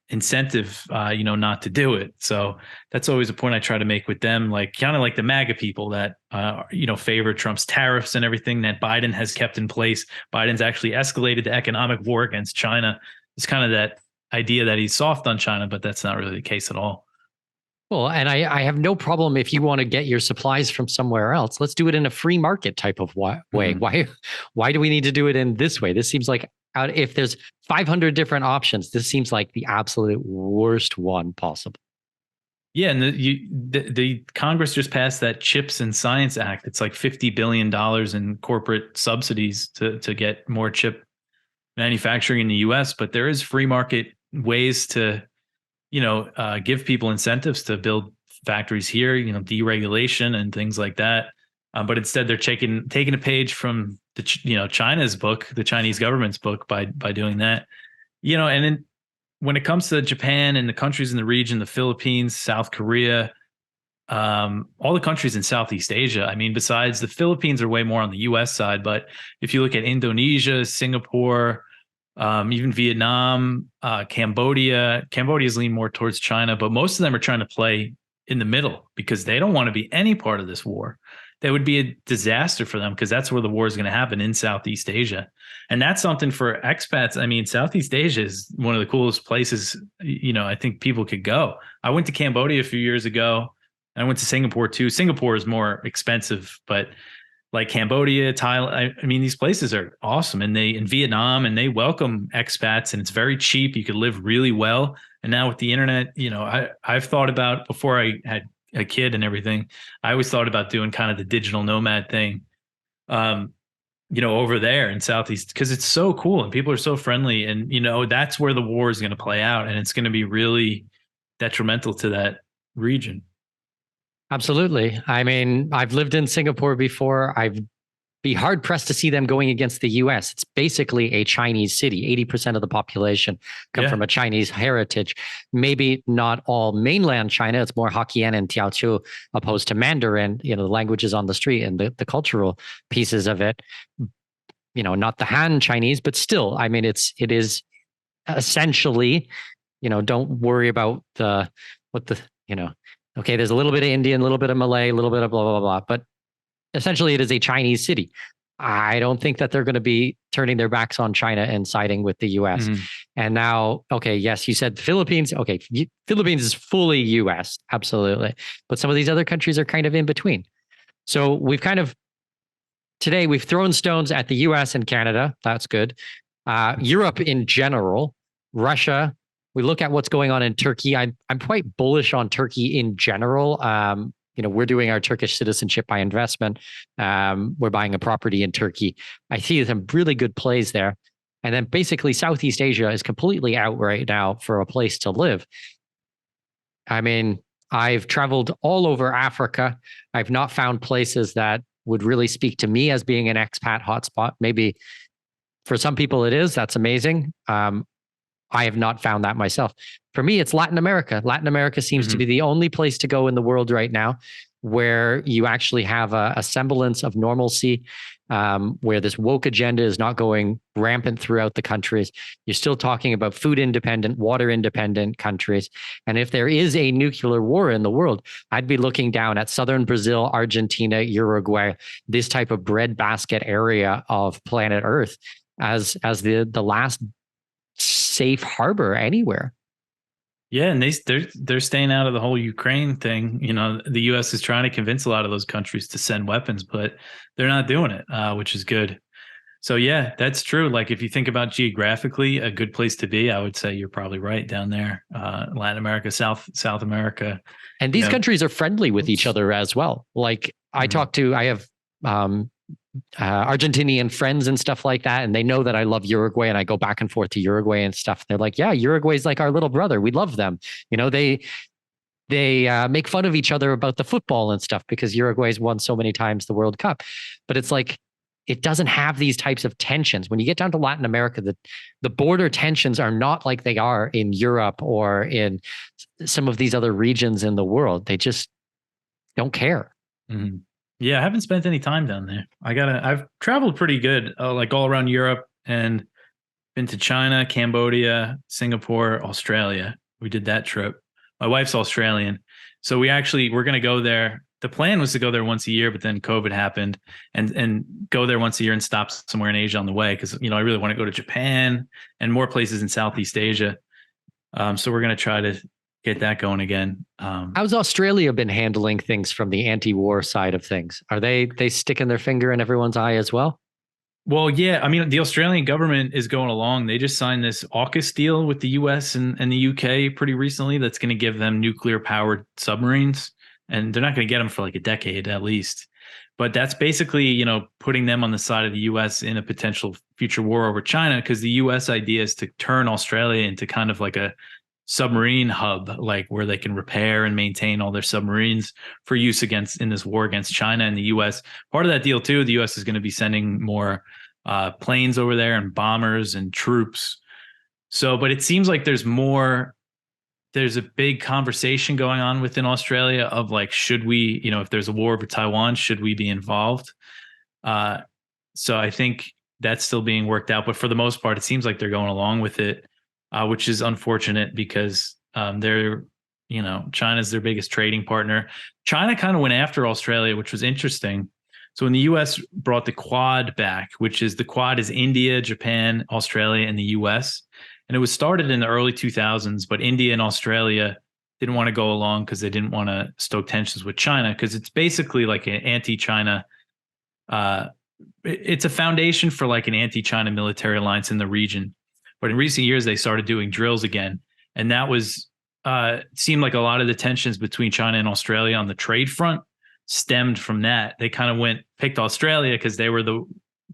incentive, not to do it. So that's always a point I try to make with them, kind of like the MAGA people that, favor Trump's tariffs and everything that Biden has kept in place. Biden's actually escalated the economic war against China. It's kind of that idea that he's soft on China, but that's not really the case at all.
Well, and I have no problem if you want to get your supplies from somewhere else. Let's do it in a free market type of way. Why do we need to do it in this way? This seems like, if there's 500 different options, this seems like the absolute worst one possible.
Yeah, and the Congress just passed that Chips and Science Act. It's like $50 billion in corporate subsidies to get more chip manufacturing in the U.S. But there is free market ways to, give people incentives to build factories here, deregulation and things like that. But instead, they're taking a page from China's book, the Chinese government's book, by doing that. And then when it comes to Japan and the countries in the region, the Philippines, South Korea, all the countries in Southeast Asia. I mean, besides the Philippines are way more on the U.S. side, but if you look at Indonesia, Singapore, even Vietnam, Cambodia's lean more towards China, but most of them are trying to play in the middle because they don't want to be any part of this war. That would be a disaster for them, because that's where the war is going to happen, in Southeast Asia. And that's something for expats. I mean, Southeast Asia is one of the coolest places, I think people could go. I went to Cambodia a few years ago. I went to Singapore too. Singapore is more expensive, but like Cambodia, Thailand, I mean, these places are awesome. And in Vietnam, and they welcome expats, and it's very cheap. You could live really well. And now with the internet, I've thought about, before I had a kid and everything, I always thought about doing kind of the digital nomad thing, over there in Southeast, because it's so cool and people are so friendly. And, that's where the war is going to play out. And it's going to be really detrimental to that region.
Absolutely. I mean, I've lived in Singapore before. I'd be hard pressed to see them going against the US. It's basically a Chinese city. 80% of the population come from a Chinese heritage. Maybe not all mainland China. It's more Hokkien and Teochew opposed to Mandarin, the languages on the street and the cultural pieces of it. Not the Han Chinese, but still, I mean, it is essentially, don't worry about okay, there's a little bit of Indian, a little bit of Malay, a little bit of blah, blah, blah, blah. But essentially, it is a Chinese city. I don't think that they're going to be turning their backs on China and siding with the US.
Mhm.
And now, okay, yes, you said Philippines. Okay, Philippines is fully US, absolutely. But some of these other countries are kind of in between. So today we've thrown stones at the US and Canada. That's good. Europe in general, Russia. We look at what's going on in Turkey. I'm quite bullish on Turkey in general. We're doing our Turkish citizenship by investment. We're buying a property in Turkey. I see some really good plays there. And then basically Southeast Asia is completely out right now for a place to live. I mean, I've traveled all over Africa. I've not found places that would really speak to me as being an expat hotspot. Maybe for some people it is. That's amazing. I have not found that myself. For me, it's Latin America. Latin America seems to be the only place to go in the world right now where you actually have a semblance of normalcy, where this woke agenda is not going rampant throughout the countries. You're still talking about food independent, water independent countries. And if there is a nuclear war in the world, I'd be looking down at southern Brazil, Argentina, Uruguay, this type of breadbasket area of planet Earth as the last safe harbor anywhere.
Yeah, and they're staying out of the whole Ukraine thing. The U.S. is trying to convince a lot of those countries to send weapons, but they're not doing it, which is good. So yeah, that's true. Like if you think about geographically, a good place to be, I would say you're probably right down there, Latin America, South America,
and these countries are friendly with each other as well. Like I have Argentinian friends and stuff like that, and they know that I love Uruguay, and I go back and forth to Uruguay and stuff. They're like, yeah, Uruguay's like our little brother. We love them. They make fun of each other about the football and stuff because Uruguay's won so many times the World Cup. But it's like, it doesn't have these types of tensions. When you get down to Latin America, the border tensions are not like they are in Europe or in some of these other regions in the world. They just don't care.
Mm-hmm. Yeah, I haven't spent any time down there. I've traveled pretty good, like all around Europe and been to China, Cambodia, Singapore, Australia. We did that trip. My wife's Australian. So we're going to go there. The plan was to go there once a year, but then COVID happened and go there once a year and stop somewhere in Asia on the way. Cause I really want to go to Japan and more places in Southeast Asia. So we're going to try to get that going again.
How's Australia been handling things from the anti-war side of things? Are they sticking their finger in everyone's eye as well?
Well, yeah. I mean, the Australian government is going along. They just signed this AUKUS deal with the US and the UK pretty recently that's going to give them nuclear powered submarines. And they're not going to get them for like a decade at least. But that's basically, putting them on the side of the US in a potential future war over China, because the US idea is to turn Australia into kind of like a submarine hub, like where they can repair and maintain all their submarines for use in this war against China and the US. Part of that deal too, the US is going to be sending more planes over there and bombers and troops. So, but it seems like there's a big conversation going on within Australia of like, should we, if there's a war over Taiwan, should we be involved? So I think that's still being worked out, but for the most part, it seems like they're going along with it. Which is unfortunate because China's their biggest trading partner. China kind of went after Australia, which was interesting. So when the US brought the Quad back, the Quad is India, Japan, Australia, and the US. And it was started in the early 2000s, but India and Australia didn't want to go along because they didn't want to stoke tensions with China, because it's basically like an anti-China. It's a foundation for like an anti-China military alliance in the region. But in recent years, they started doing drills again. And that seemed like a lot of the tensions between China and Australia on the trade front stemmed from that. They kind of picked Australia because they were the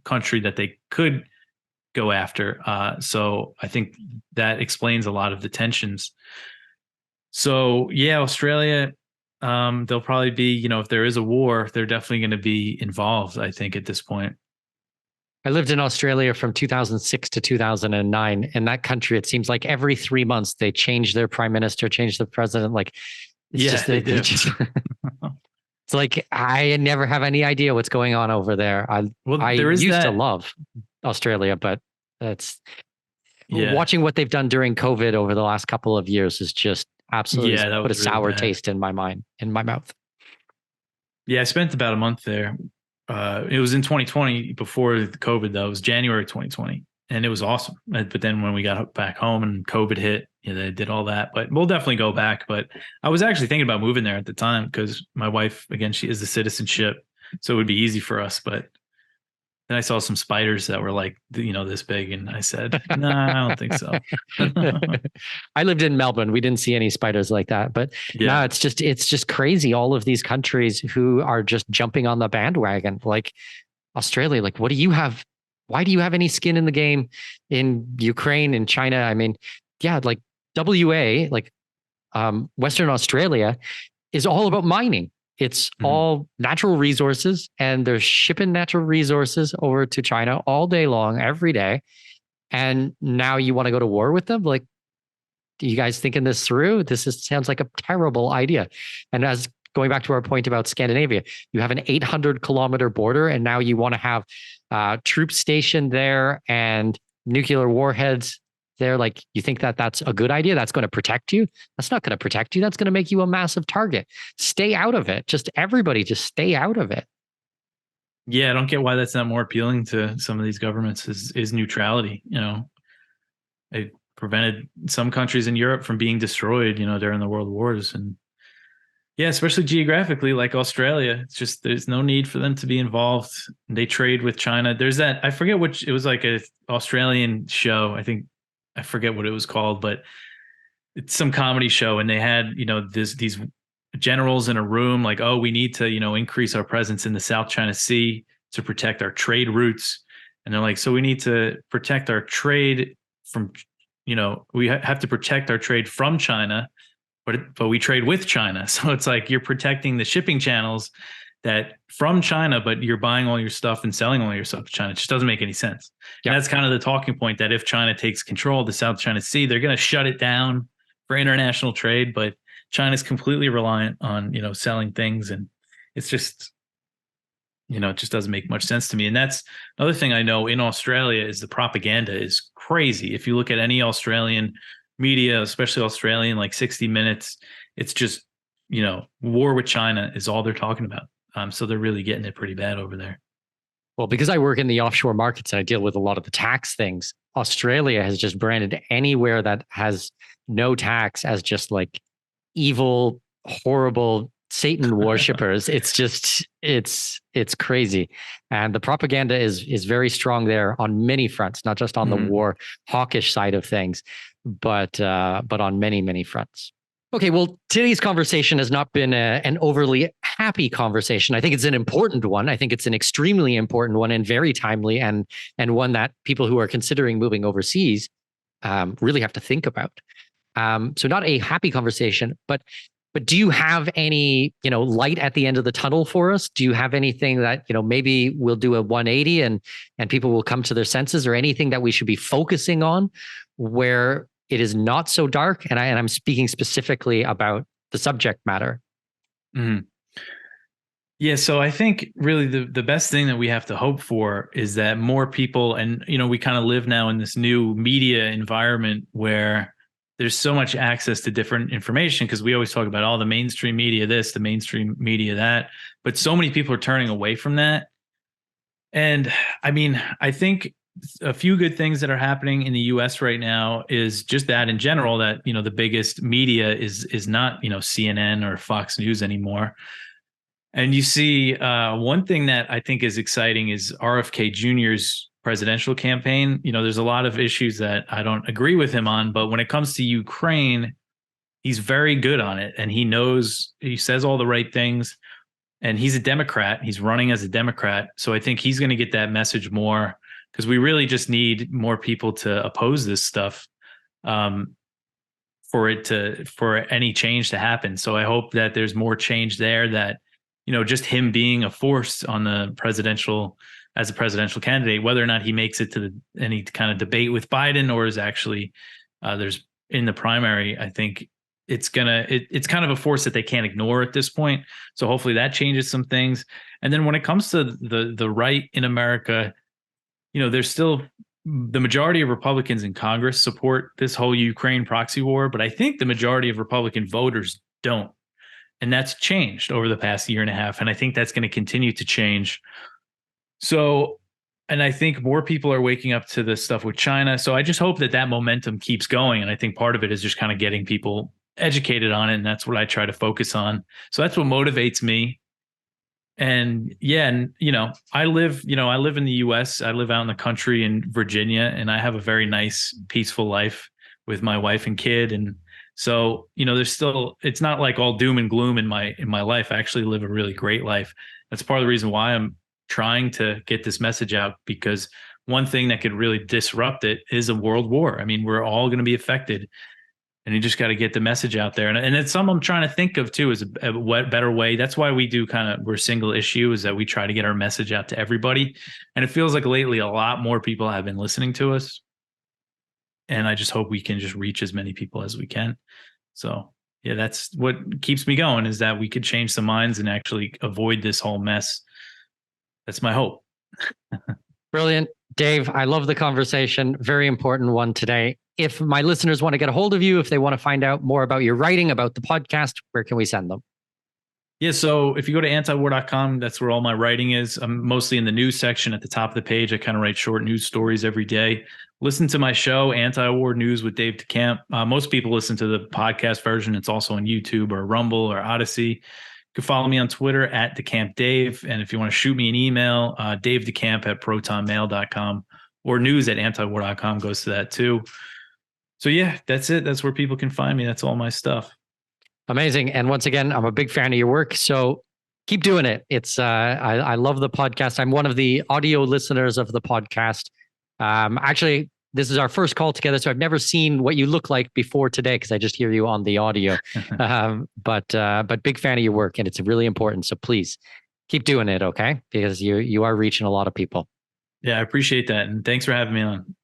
country that they could go after. So I think that explains a lot of the tensions. So yeah, Australia, they'll probably be, if there is a war, they're definitely going to be involved, I think, at this point.
I lived in Australia from 2006 to 2009. In that country, it seems like every 3 months they change their prime minister, change the president. Like, it's it's like I never have any idea what's going on over there. I used to love Australia, but watching what they've done during COVID over the last couple of years is just absolutely put a sour taste in my mouth.
Yeah, I spent about a month there. It was in 2020 before the COVID though. It was January 2020, and it was awesome. But then when we got back home and COVID hit, they did all that. But we'll definitely go back. But I was actually thinking about moving there at the time because my wife, again, she is the citizenship, so it would be easy for us. But then I saw some spiders that were like, this big, and I said, "No, I don't think so."
I lived in Melbourne. We didn't see any spiders like that, but no, it's just crazy. All of these countries who are just jumping on the bandwagon, like Australia. Like, what do you have? Why do you have any skin in the game in Ukraine and China? I mean, yeah, like WA, like Western Australia is all about mining. It's all natural resources, and they're shipping natural resources over to China all day long, every day. And now you want to go to war with them? Like, do you guys thinking this through? Sounds like a terrible idea. And as going back to our point about Scandinavia, you have an 800-kilometer border, and now you want to have troops stationed there and nuclear warheads there. Like, you think that that's a good idea? That's going to protect you? That's not going to protect you. That's going to make you a massive target. Stay out of it. Everybody just stay out of it.
Yeah, I don't get why that's not more appealing to some of these governments is neutrality. It prevented some countries in Europe from being destroyed, during the world wars. And yeah, especially geographically, like Australia, it's just, there's no need for them to be involved. They trade with China. There's that, I forget it was like a Australian show. I forget what it was called, but it's some comedy show. And they had, these generals in a room like, oh, we need to, increase our presence in the South China Sea to protect our trade routes. And they're like, so we need to protect our trade from, we have to protect our trade from China, but we trade with China. So it's like you're protecting the shipping channels that from China, but you're buying all your stuff and selling all your stuff to China. It just doesn't make any sense. Yep. And that's kind of the talking point, that if China takes control of the South China Sea, they're going to shut it down for international trade. But China's completely reliant on, selling things. And it's just, it just doesn't make much sense to me. And that's another thing I know in Australia is the propaganda is crazy. If you look at any Australian media, especially Australian, like 60 Minutes, it's just, war with China is all they're talking about. So they're really getting it pretty bad over there.
Well, because I work in the offshore markets and I deal with a lot of the tax things, Australia has just branded anywhere that has no tax as just like evil, horrible Satan worshippers. It's crazy. And the propaganda is very strong there on many fronts, not just on the war hawkish side of things, but on many, many fronts. Okay, well, today's conversation has not been an overly happy conversation. I think it's an important one. I think it's an extremely important one and very timely, and one that people who are considering moving overseas really have to think about. So not a happy conversation, but do you have any, light at the end of the tunnel for us? Do you have anything that, maybe we'll do a 180 and people will come to their senses, or anything that we should be focusing on where it is not so dark? And I'm speaking specifically about the subject matter.
Mm-hmm. Yeah. So I think really the best thing that we have to hope for is that more people, and, we kind of live now in this new media environment where there's so much access to different information, because we always talk about all the mainstream media, this, the mainstream media, that, but so many people are turning away from that. And I mean, I think a few good things that are happening in the US right now is just that in general, that, the biggest media is not, CNN or Fox News anymore. And you see one thing that I think is exciting is RFK Jr.'s presidential campaign. There's a lot of issues that I don't agree with him on, but when it comes to Ukraine, he's very good on it. And he says all the right things, and he's a Democrat. He's running as a Democrat. So I think he's going to get that message more, because we really just need more people to oppose this stuff for any change to happen. So I hope that there's more change there, that, just him being a force on as a presidential candidate, whether or not he makes it to any kind of debate with Biden, or is actually there's in the primary, I think it's kind of a force that they can't ignore at this point. So hopefully that changes some things. And then when it comes to the right in America, there's still the majority of Republicans in Congress support this whole Ukraine proxy war, but I think the majority of Republican voters don't. And that's changed over the past year and a half. And I think that's going to continue to change. So, and I think more people are waking up to this stuff with China. So I just hope that that momentum keeps going. And I think part of it is just kind of getting people educated on it. And that's what I try to focus on. So that's what motivates me. And yeah, and I live in the US. I live out in the country in Virginia, and I have a very nice, peaceful life with my wife and kid. And so, there's still, it's not like all doom and gloom in my life. I actually live a really great life. That's part of the reason why I'm trying to get this message out, because one thing that could really disrupt it is a world war. I mean, we're all going to be affected, and you just got to get the message out there. And it's something I'm trying to think of too, is a better way. That's why we do we're single issue, is that we try to get our message out to everybody. And it feels like lately a lot more people have been listening to us. And I just hope we can just reach as many people as we can. So yeah, that's what keeps me going, is that we could change some minds and actually avoid this whole mess. That's my hope.
Brilliant. Dave, I love the conversation. Very important one today. If my listeners want to get a hold of you, if they want to find out more about your writing, about the podcast, where can we send them?
Yeah, so if you go to antiwar.com, that's where all my writing is. I'm mostly in the news section at the top of the page. I kind of write short news stories every day. Listen to my show, Anti-War News with Dave Decamp. Most people listen to the podcast version. It's also on YouTube or Rumble or Odyssey. You can follow me on Twitter at DecampDave. And if you want to shoot me an email, davedecamp@protonmail.com, or news@antiwar.com goes to that too. So yeah, that's it. That's where people can find me. That's all my stuff.
Amazing. And once again, I'm a big fan of your work. So keep doing it. It's I love the podcast. I'm one of the audio listeners of the podcast. Actually, this is our first call together, so I've never seen what you look like before today, because I just hear you on the audio. But big fan of your work, and it's really important. So please keep doing it, okay? Because you are reaching a lot of people.
Yeah, I appreciate that. And thanks for having me on.